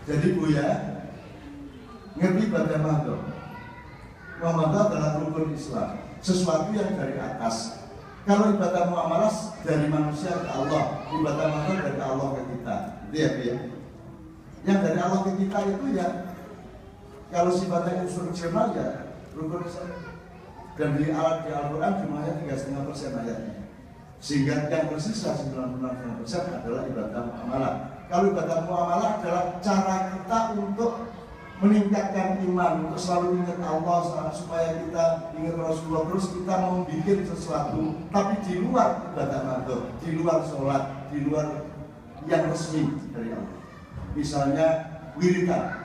Jadi Bu ya, ngerti ibadah mahdoh. Mahdoh adalah rukun Islam, sesuatu yang dari atas. Kalau ibadah muamalah dari manusia ke Allah, ibadah mahdoh dari Allah ke kita. Itu ya Bu ya. Yang dari Allah ke kita itu ya, kalau sifatnya instruksional ya rukun Islam. Dan di Al-Quran jumlahnya 3,5% ayatnya. Sehingga yang tersisa 96% adalah ibadah muamalah. Kalau ibadah muamalah adalah cara kita untuk meningkatkan iman, untuk selalu ingat Allah, supaya kita ingat Rasulullah, terus kita mau bikin sesuatu, tapi di luar ibadah mahdoh, di luar sholat, di luar yang resmi dari Allah. Misalnya wiridan.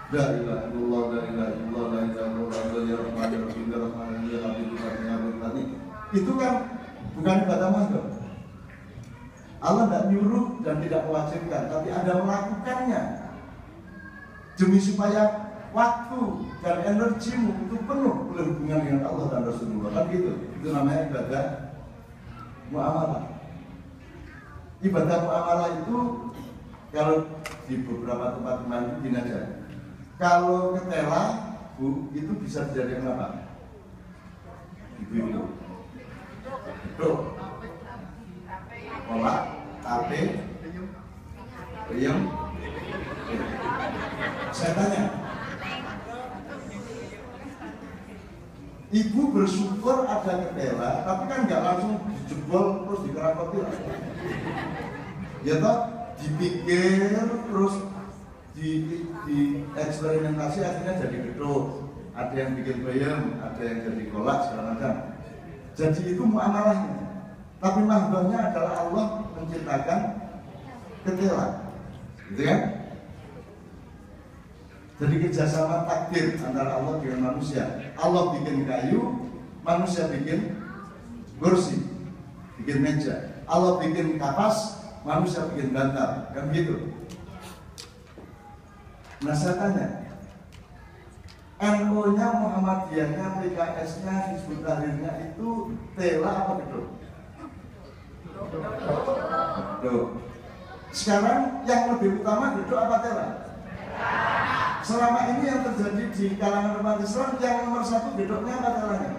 La ilaha illallah, la ilaha illallah, la ilaha illallah, ya Rahman, ya Rahman, ya Rahman. Itu kan bukan ibadah mahdoh. Allah tidak nyuruh dan tidak mewajibkan, tapi Anda melakukannya demi supaya waktu dan energimu itu penuh berhubungan dengan Allah dan Rasulullah. Kan gitu. Itu namanya ibadah muamalah. Ibadah muamalah itu kalau di beberapa tempat mandi gini aja. Kalau ketela, Bu, itu bisa dijadikan apa? Ibu-ibu. Betul. Kolak, tape, peyem. Saya tanya, Ibu bersyukur ada ketela, tapi kan nggak langsung dijebol terus dikerapoti. Ya toh, dipikir terus di eksperimentasi akhirnya jadi gedung. Ada yang bikin peyem, ada yang jadi kolak segala macam. Jadi itu muamalahnya. Tapi mahdohnya adalah Allah menciptakan ketela, gitu kan? Jadi kerjasama takdir antara Allah dengan manusia. Allah bikin kayu, manusia bikin kursi, bikin meja. Allah bikin kapas, manusia bikin bantal, kan gitu. Nah saya tanya, NU-nya, Muhammadiyahnya, PKS-nya, Hizbut Tahrirnya itu tela apa gedung? Betul. Sekarang yang lebih utama gedok apa tera? Selama ini yang terjadi di kalangan umat Islam yang nomor satu gedoknya apa teranya?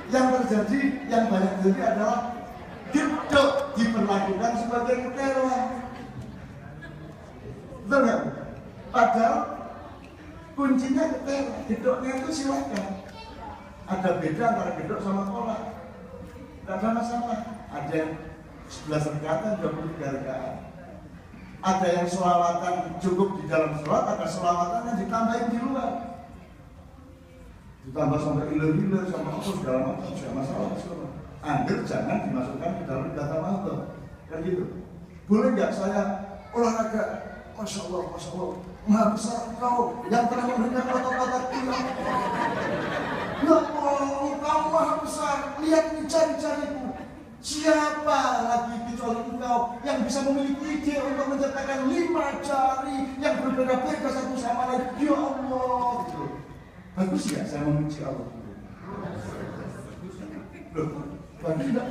Yang terjadi, yang banyak terjadi adalah gedok diperlakukan sebagai ketela. Betul nggak? Padahal kuncinya ketela, gedoknya itu silakan. Ada beda antara gedok sama kolak. Tidak ada masalah. Ada yang 11 rakaat, 23 rakaat. Ada yang sholawatan cukup di dalam sholat, ada sholawatan yang ditambahin di luar. Ditambah sampai iler-iler sama apa segala macam, tidak masalah. Angger jangan dimasukkan ke dalam data Allah. Kan gitu. Boleh nggak saya olahraga? Masya Allah, Maha besar Engkau yang telah memberikan otot-otot ini. Ya Allah, Engkau Maha besar. Lihat nih jari-jariku. Siapa lagi kecuali Engkau yang bisa memiliki ide untuk menciptakan 5 jari yang berbeda-beda satu sama lain? Ya Allah. Gitu. Bagus ya saya memuji Allah. Loh, bagus enggak?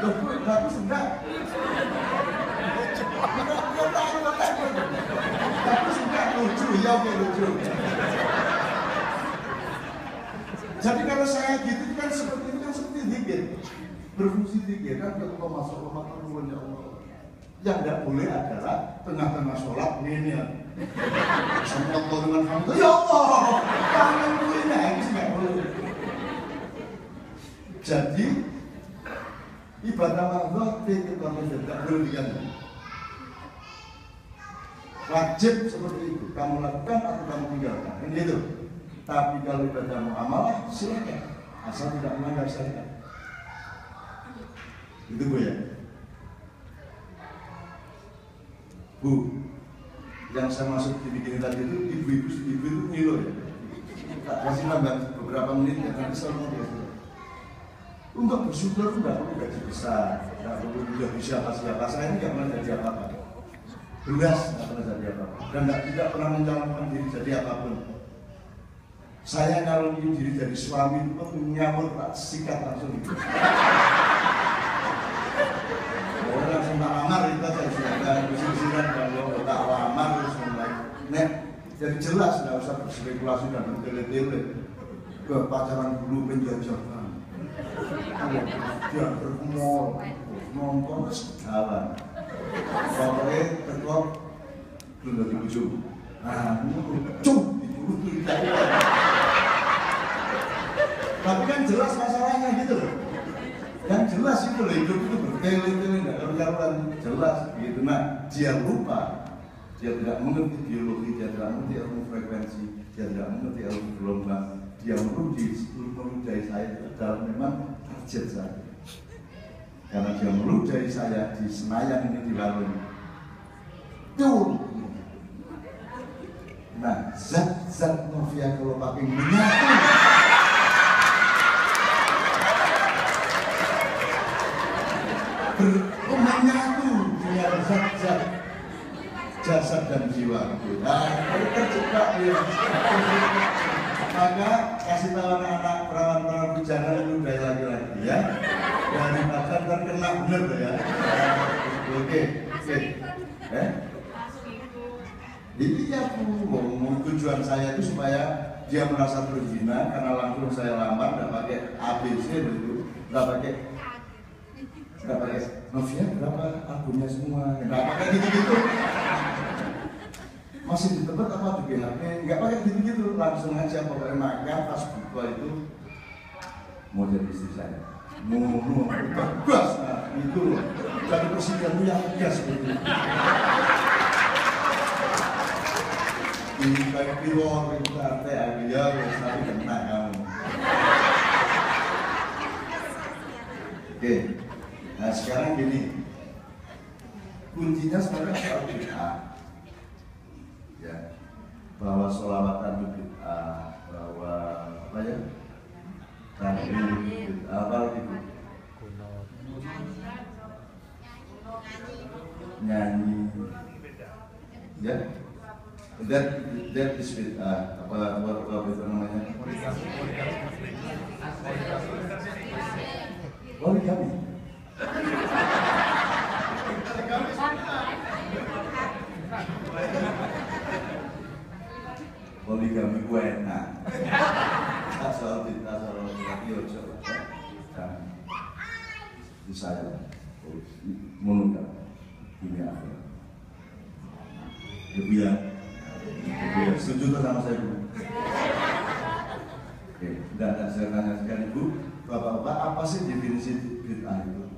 Loh, bagus enggak? Bagus enggak? Lucu, ya oke lucu. Jadi kalau saya gitu kan seperti itu kan seperti zikir. Berfungsi zikir kan ketika masuk rumah turun ya Allah. Yang enggak boleh adalah tengah-tengah sholat ini ya. Sama Allah dengan hamdulillah. Ya Allah, tangan kulitnya ini enggak boleh. Jadi ibadah Allah tidak boleh diganti. Wajib seperti itu. Kamu lakukan atau kamu tinggalkan. Ini itu. Tapi kalau ibadah muamalah silakan, asal tidak melanggar syariat. Itu Bu ya. Bu, yang saya masuk di bikin tadi itu ibu itu ngilo ya. Tak kasih nambah beberapa menit ya, nanti saya mau biasa. Untuk bersyukur itu tidak perlu gaji besar, tidak perlu juga siapa-siapa. Saya ini tidak pernah jadi apa-apa. Belas tidak pernah jadi apa-apa. Dan tidak pernah mencalonkan diri jadi apapun. Saya kalau ingin diri dari suami itu nyamur tak sikat langsung itu. Oh langsung tak lamar itu aja sudah bersirat kalau tak lamar terus mulai. Nek jadi jelas tidak usah berspekulasi dan bertele-tele ke pacaran dulu penjajakan. Dia berkumur nonton terus jalan. Pokoknya ketok belum dari ujung. Nah, cung itu. Tapi kan jelas masalahnya gitu loh. Yang jelas itu loh, hidup itu bertele-tele, tidak karuan jelas gitu. Nah, dia lupa, dia tidak mengerti biologi, dia tidak mengerti ilmu frekuensi, dia tidak mengerti ilmu gelombang. Dia meludahi saya itu adalah memang target saya. Karena dia meludahi saya di Senayan ini di Walun. Tuh. Nah, zat-zat Novia kalau pakai menyatu. Menyatu dengan zat-zat jasad dan jiwa. Nah, itu terjebak ya. Maka kasih tahu anak-anak perawan-perawan bujana itu udah lagi-lagi ya. Daripada terkena bener ya. Oke. Iya Bu, tujuan saya itu supaya dia merasa terhina karena langsung saya lamar, nggak pakai ABC begitu, nggak pakai Novia berapa albumnya semua, nggak pakai gitu-gitu. Masih di tempat apa tuh HP, nggak pakai gitu-gitu, langsung aja pokoknya makan pas buka itu mau jadi istri saya. Mau gas, nah itu loh. Jadi presiden itu yang gas gitu. Di baik pilot itu arti agak tapi kena kamu. Oke, nah sekarang gini, kuncinya sebenarnya soal bid'ah, ya, bahwa sholawatan itu bid'ah, bahwa apa ya, tahmid bid'ah, apa itu, nyanyi, ya. That is with apa itu namanya? Poligami. Poligami gue enak. Asal laki ojo dan di saya monogam ini apa? Ya, setuju sama saya Bu? Oke, dan saya tanya sekali Bu, Bapak-bapak, apa sih definisi bid'ah itu?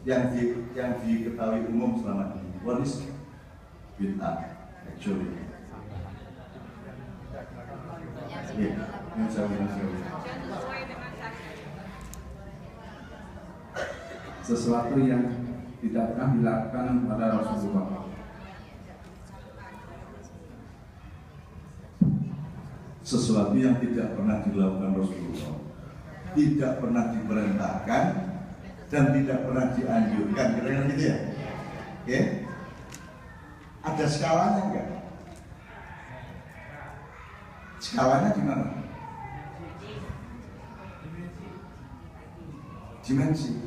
Yang diketahui umum selama ini. What is bid'ah actually? Sesuatu yang tidak pernah dilakukan pada Rasulullah. Sesuatu yang tidak pernah dilakukan Rasulullah, tidak pernah diperintahkan dan tidak pernah dianjurkan, kira-kira gitu ya? Oke? Ada skalanya enggak? Skalanya di mana? Dimensi.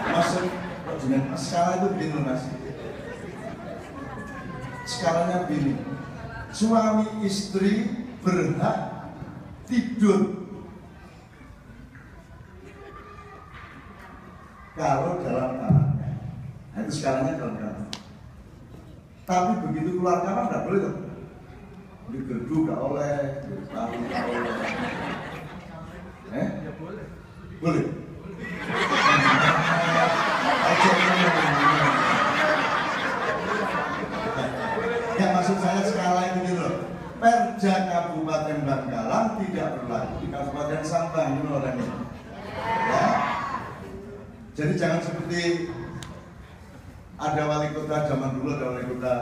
Maksud dimensi skala itu begini Mas. Skalanya begini. Suami istri berhak tidur kalau dalam kamarnya. Nah, itu skalanya dalam kamar. Tapi begitu keluar kamar nggak boleh tuh. Digerdu nggak oleh, ditaruh nggak oleh. Boleh. Boleh. Ya maksud saya skala itu gitu. Perda Kabupaten Bangkalan tidak berlaku di Kabupaten Sampang ini orangnya. Ya. Jadi jangan seperti ada wali kota zaman dulu, ada wali kota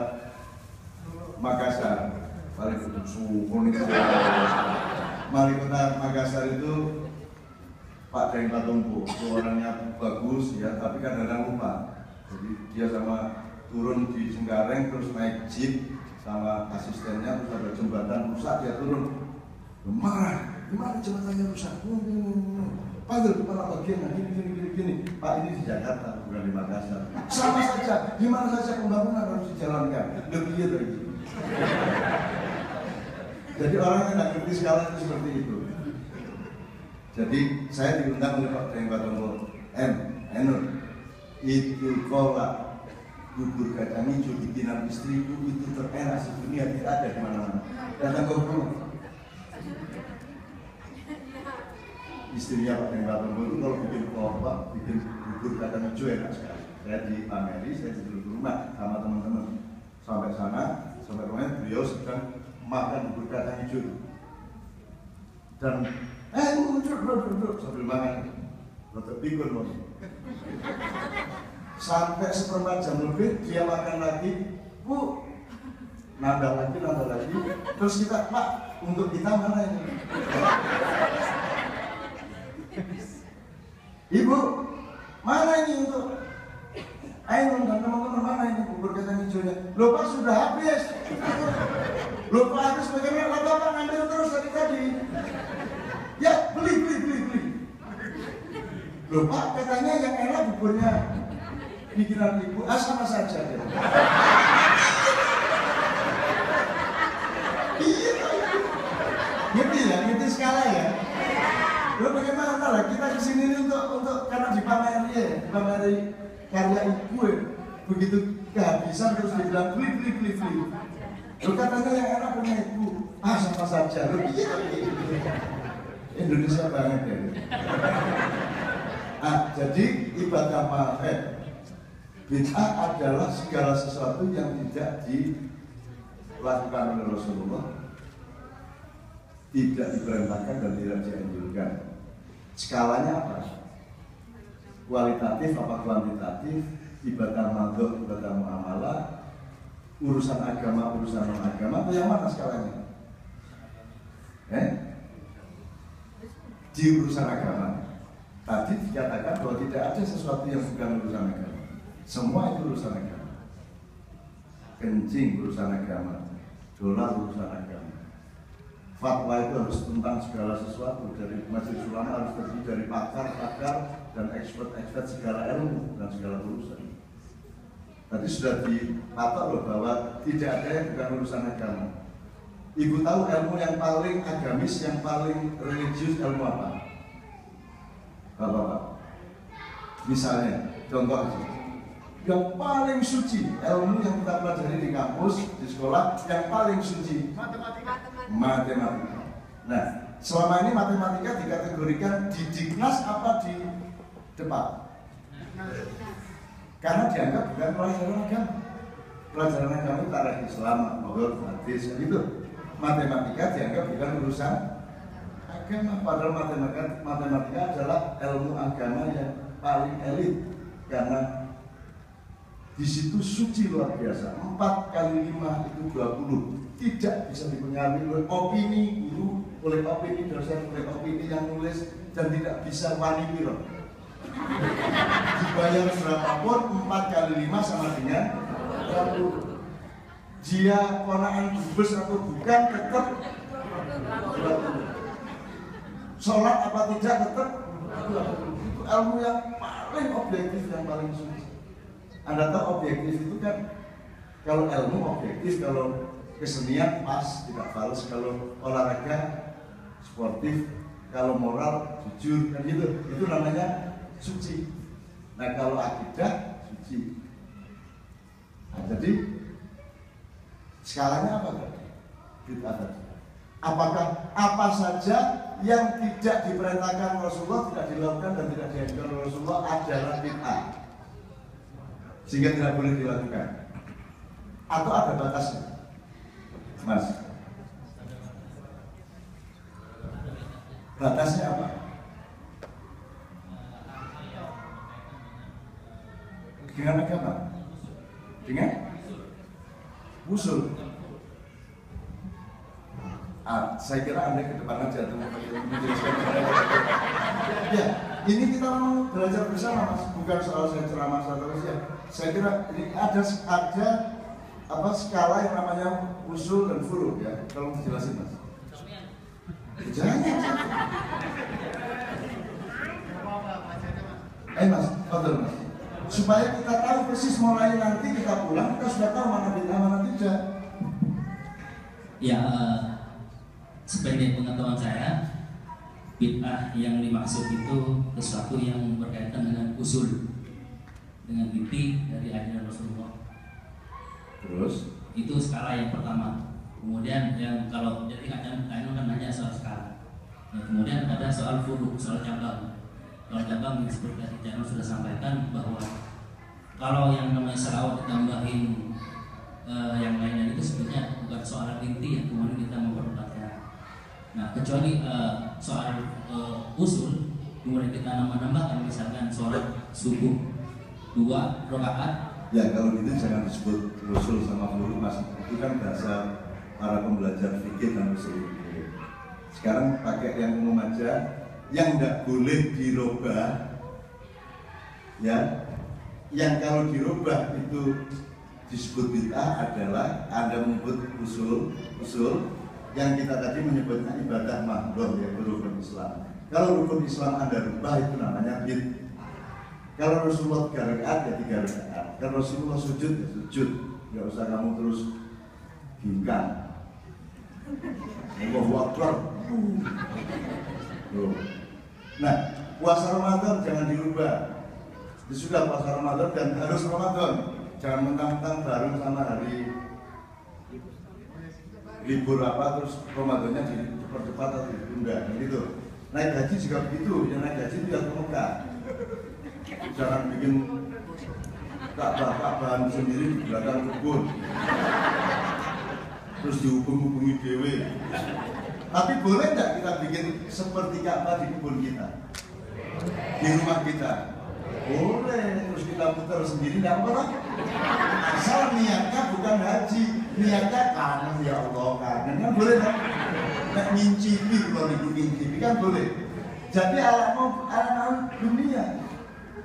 Makassar, wali kota wali kota Makassar itu Pak Deng Patompo, itu orangnya bagus ya, tapi kadang-kadang lupa. Jadi dia sama turun di Cengkareng terus naik jeep sama asistennya, terus ada jembatan rusak, dia turun marah, gimana jembatannya rusak? Padahal kepala bagian gini. Pak, ini di Jakarta bukan di Makassar. Sama saja, gimana saja pembangunan harus dijalankan. Lebih gitu. Jadi orang yang tidak ngerti skala itu seperti itu. Jadi saya diundang oleh Pak Deng Patompo, Enur, itu kolak bubur kacang hijau bikinan istriku itu terenak sedunia, tidak ada di mana-mana. Datang ke rumah. Istrinya Pak Deng Patompo itu kalau bikin kolak, bikin bubur kacang hijau enak sekali. Saya dipameri, saya duduk di rumah sama teman-teman. Sampai sana, sampai rumahnya beliau sedang makan bubur kacang hijau. Dan duduk sambil makan. Rotok pikun loh. Sampai seperempat jam lebih dia makan lagi, Bu, nambah lagi. Terus kita, Pak, untuk kita mana ini? Ibu, mana ini untuk Ainun dan teman-teman, mana ini bubur kacang hijaunya? Loh Pak, sudah habis. Loh Pak, habis bagaimana? Bapak ngambil terus dari tadi. Ya, beli. Loh Pak, katanya yang enak buburnya bikinan ibu, sama saja deh. Iya, ngerti skala ya. Loh bagaimana lah, kita kesini untuk karena dipameri karya ibu ya. Begitu kehabisan terus dibilang beli. Loh katanya yang enak punya ibu, sama saja. Loh iya. Indonesia banget ya. Jadi ibadah ma'rifat bid'ah adalah segala sesuatu yang tidak dilakukan oleh Rasulullah, tidak diperintahkan dan tidak dianjurkan. Skalanya apa? Kualitatif apa kuantitatif? Ibadah madhah, ibadah muamalah, urusan agama, urusan non-agama, atau yang mana skalanya? Di urusan agama tadi dikatakan bahwa tidak ada sesuatu yang bukan urusan agama. Semua itu urusan agama. kencing urusan agama, dolar urusan agama. Fatwa itu harus tentang segala sesuatu, dari majelis ulama harus terdiri dari pakar-pakar dan expert-expert segala ilmu dan segala urusan. Tadi sudah dipatok loh bahwa tidak ada yang bukan urusan agama. Ibu tahu ilmu yang paling agamis, yang paling religius ilmu apa? Bapak-bapak. Misalnya, contoh aja. Yang paling suci, ilmu yang kita pelajari di kampus, di sekolah, yang paling suci matematika. Nah, selama ini matematika dikategorikan di Dignas apa di depan? Karena dianggap bukan pelajaran agama. Pelajaran agama itu tarikh Islam, Nahdlatul hadis, gitu. Matematika dianggap bukan urusan agama. Padahal matematika adalah ilmu agama yang paling elit, karena di situ suci luar biasa. 4 kali 5 itu 20. Tidak bisa dipengaruhi oleh opini guru, oleh opini dosen, oleh opini yang nulis, dan tidak bisa wani piro. Dibayar berapapun 4 kali 5 sama dengan 20. Dia ponaan dubes atau bukan tetap 20. Sholat apa tidak tetap 20. Itu ilmu yang paling objektif, yang paling suci. Anda tahu objektif itu kan, kalau ilmu objektif, kalau kesenian pas, tidak fals, kalau olahraga sportif, kalau moral jujur, kan gitu. Itu namanya suci. Nah, kalau akidah suci. Nah, jadi skalanya apa tadi? Bid'ah tadi. Apakah apa saja yang tidak diperintahkan Rasulullah, tidak dilakukan dan tidak dianjurkan Rasulullah adalah bid'ah, sehingga tidak boleh dilakukan? Atau ada batasnya, Mas? Batasnya apa? Dengan agama? Dengan usul. Saya kira Anda ke depan aja tuh menjelaskan. Ya, ini kita mau belajar bersama, Mas. Bukan soal saya ceramah terus ya. Saya kira ini ada apa skala yang namanya usul dan furu ya. Kalau dijelasin, Mas. Jangan. Mas, betul, Mas. Supaya kita tahu persis mulai nanti kita pulang, kita sudah tahu mana bid'ah mana tidak. Ya, sebagai pengetahuan saya, bid'ah yang dimaksud itu sesuatu yang berkaitan dengan usul, dengan inti dari ajaran Rasulullah. Terus? Itu skala yang pertama. Kemudian yang kalau jadi kan nanya soal skala. Nah, kemudian ada soal furu, soal cabang. Kalau cabang seperti tadi channel sudah sampaikan bahwa kalau yang namanya salawat ditambahin yang lainnya itu sebetulnya bukan soal inti yang kemudian kita memperdebatkan. Nah, kecuali soal usul, kemudian kita nambah-nambahkan, misalkan sholat subuh 2 rakaat. Ya, kalau gitu jangan disebut usul sama furu, Mas. Itu kan bahasa para pembelajar fikih dan usul. Sekarang pakai yang umum aja, yang tidak boleh dirubah, ya. Yang kalau dirubah itu disebut bid'ah adalah Anda menyebut usul yang kita tadi menyebutnya ibadah mahdhah, yaitu rukun Islam. Kalau rukun Islam Anda rubah itu namanya bid'ah. Kalau Rasulullah 3 rakaat ya 3 rakaat. Kalau Rasulullah sujud ya sujud. Nggak usah kamu terus bingkang. Allahu Akbar. Nah, puasa Ramadan jangan dirubah. Sudah puasa Ramadan dan harus Ramadan. Jangan mentang-mentang bareng sama hari libur apa terus Ramadannya dipercepat atau ditunda, gitu. Naik haji juga begitu, yang naik haji itu yang ke Mekah. Jangan bikin Ka'bahan sendiri di belakang kebun, terus dihubung-hubungi dewe. Tapi boleh nggak kita bikin seperti Ka'bah di kebun kita, di rumah kita? Boleh, terus kita putar sendiri, nggak apa-apa. Asal niatnya bukan haji, niatnya kangen, ya Allah kangen, kan boleh kan? Nggak ngincipi, kalau ngincipi kan boleh. Jadi alam dunia,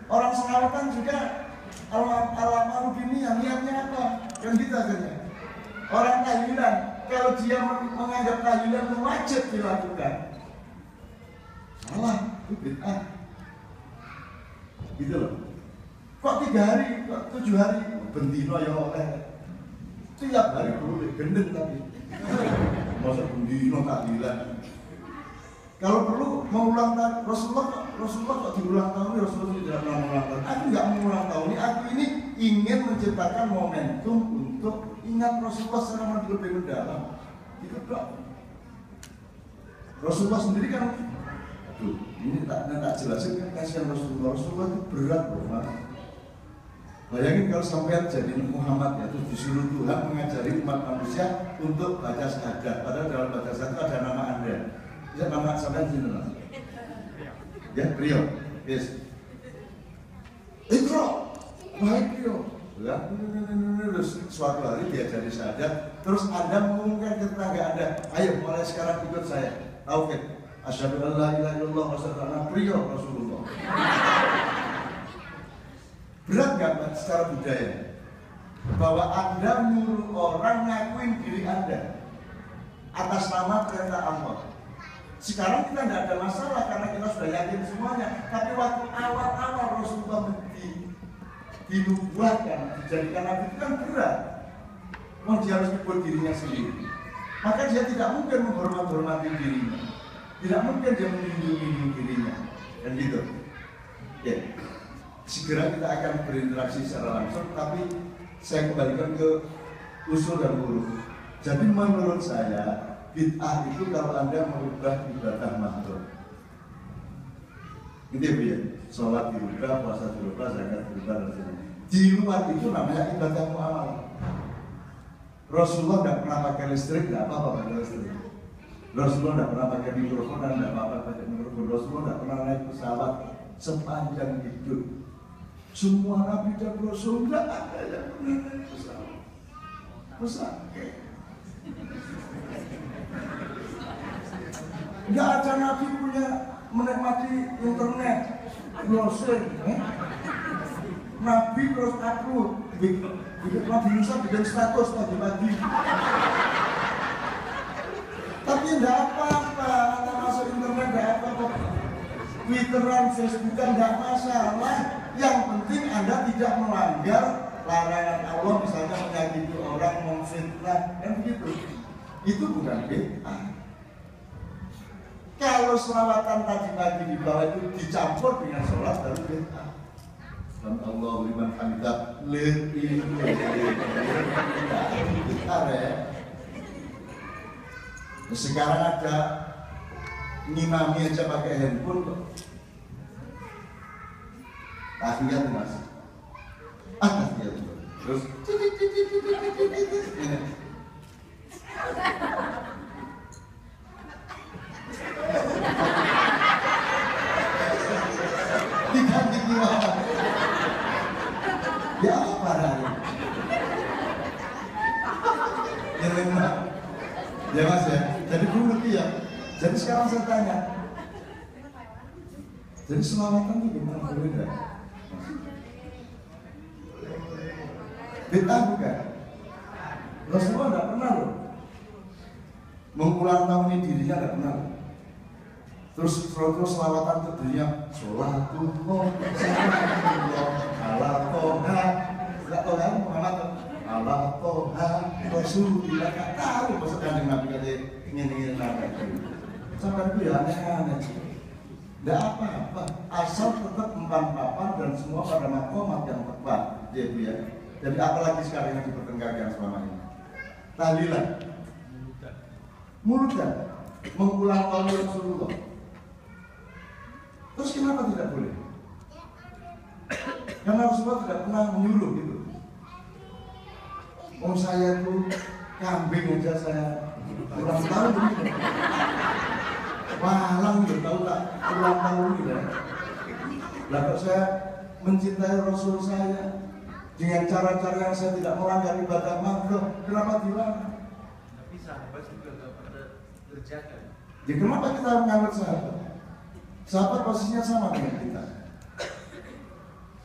orang selawatan juga alam dunia, niatnya apa? kan gitu akhirnya. Orang tahlilan, kalau dia menganggap tahlilan itu wajib dilakukan, salah, itu bid'ah. Gitu loh. Kok 3 hari, kok 7 hari, bendino ya oleh. Tiap hari boleh, gendeng tapi. Masa bendino tahlilan. Kalau perlu mau ulang tahun Rasulullah kok diulang tahun, Rasulullah tidak pernah mengulang tahun. Aku nggak mau ulang tahun ini, aku ini ingin menciptakan momentum untuk ingat Rasulullah secara lebih mendalam. Gitu dong. Rasulullah sendiri kan, aduh, ini tak jelasin kan kasihan Rasulullah. Rasulullah itu berat loh, Mas. Bayangin kalau sampai jadi Muhammad ya, terus disuruh Tuhan mengajari umat manusia untuk baca syahadat. Padahal dalam baca syahadat ada nama Anda. Bisa nama sampai sini lah. Ya, Rio. Yes. Ikro. Baik Rio. Ya, terus suatu hari diajari syahadat, terus Anda mengumumkan ke tetangga Anda, ayo mulai sekarang ikut saya. Tauhid. Asyhadu an la ilaha illallah wa asyhadu anna Rio Rasulullah. Berat nggak secara budaya? Bahwa Anda nyuruh orang ngakuin diri Anda atas nama perintah Allah. Sekarang kita tidak ada masalah karena kita sudah yakin semuanya. Tapi waktu awal-awal Rasulullah dinubuatkan, dijadikan nabi itu kan berat. Mau dia harus nyebut dirinya sendiri. Maka dia tidak mungkin menghormati dirinya. Tidak mungkin dia menunjuk dirinya. Dan gitu. Ya. Segera kita akan berinteraksi secara langsung. Tapi saya kembalikan ke usul dan huruf. Jadi menurut saya bid'ah itu kalau Anda merubah ibadah makruh. Gitu ya, sholat dirubah, puasa dirubah, zakat dirubah, dan sebagainya. Di luar itu namanya ibadah muamalah. Rasulullah tidak pernah pakai listrik, tidak apa-apa pakai listrik. Rasulullah tidak pernah pakai mikrofon, dan tidak apa-apa pakai mikrofon. Rasulullah tidak pernah naik pesawat sepanjang hidup. Semua nabi dan rasul tidak ada yang pernah naik pesawat. Nggak ada nabi punya menikmati internet, browsing, Nabi terus upload, Nabi Musa bikin status pagi-pagi. Tapi nggak apa-apa, anda masuk internet nggak apa-apa, Twitteran, Facebookan nggak masalah. Yang penting anda tidak melanggar larangan Allah, misalnya menyakiti orang, memfitnah, kan begitu. Itu bukan bid'ah. Kalau selawatan tadi pagi di bawah itu dicampur dengan sholat baru bid'ah. Dan Allah liman hamidah bid'ah ya. Sekarang ada ngimami aja pakai handphone kok. Tahiyat mas. Tahiyat terus diganti gimana? Ya apa hari? Ya memang. Ya mas ya. Jadi gue ngerti ya. Jadi sekarang saya tanya. Jadi selawatan itu gimana berbeda? Bid'ah bukan? Rasulullah tidak pernah loh mengulang tahun dirinya, tidak pernah. Terus selawatan ke dirinya, sholatullah, salatullah, ala toha, tidak tahu kan Muhammad, ala toha, Rasulullah, tidak tahu maksud kanjeng Nabi kata ingin apa itu. Sampai itu ya aneh-aneh. Tidak apa-apa, asal tetap empan papan dan semua pada makomat yang tepat, ya. Jadi apalagi sekarang yang dipertengkarkan selama ini? Tahlilan, mulutan, mengulang tahun Rasulullah. Terus kenapa tidak boleh? Karena Rasulullah tidak pernah menyuruh gitu. Oh saya tuh kambing aja saya ulang tahun gitu. Walang gitu, tahu tak ulang tahun gitu. Lalu saya mencintai Rasul saya dengan cara-cara yang saya tidak melanggar ibadah makruh, kenapa dilarang? Tapi sahabat juga nggak pada kerjakan. Ya kenapa kita menganggap sahabat? Sahabat posisinya sama dengan kita.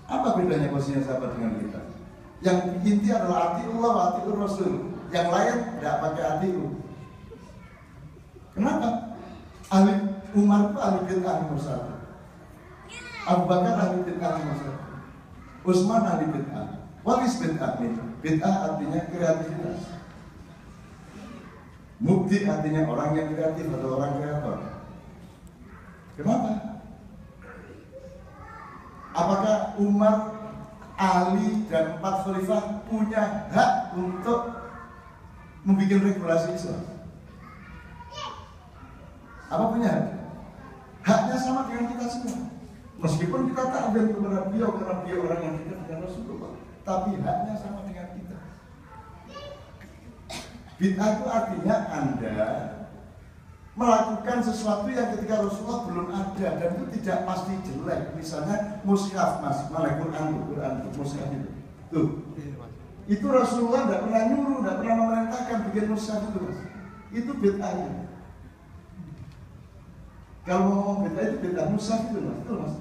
Apa bedanya posisinya sahabat dengan kita? Yang inti adalah atiullah wa atiur rasul. Yang lain tidak pakai atiu. Kenapa? Ahli Umar itu ahli bid'ah nomor 1. Abu Bakar ahli bid'ah nomor 1. Utsman ahli bid'ah. What is bid'ah? Bid'ah artinya kreativitas. Mubdi artinya orang yang kreatif atau orang kreator. Kenapa? Apakah Umar, Ali, dan 4 khalifah punya hak untuk membuat regulasi Islam? Apa punya hak? Haknya sama dengan kita semua. Meskipun kita ta'zim kepada beliau karena beliau orang yang dekat dengan Rasulullah, tapi haknya sama dengan kita. Bid'ah itu artinya Anda melakukan sesuatu yang ketika Rasulullah belum ada dan itu tidak pasti jelek. Misalnya mushaf, Mas, mana Quran mushaf itu. Tuh. Itu Rasulullah tidak pernah nyuruh, tidak pernah memerintahkan bikin mushaf itu, Mas. Itu bid'ah. Kalau mau bid'ah itu bid'ah mushaf itu, Mas. Itu, Mas.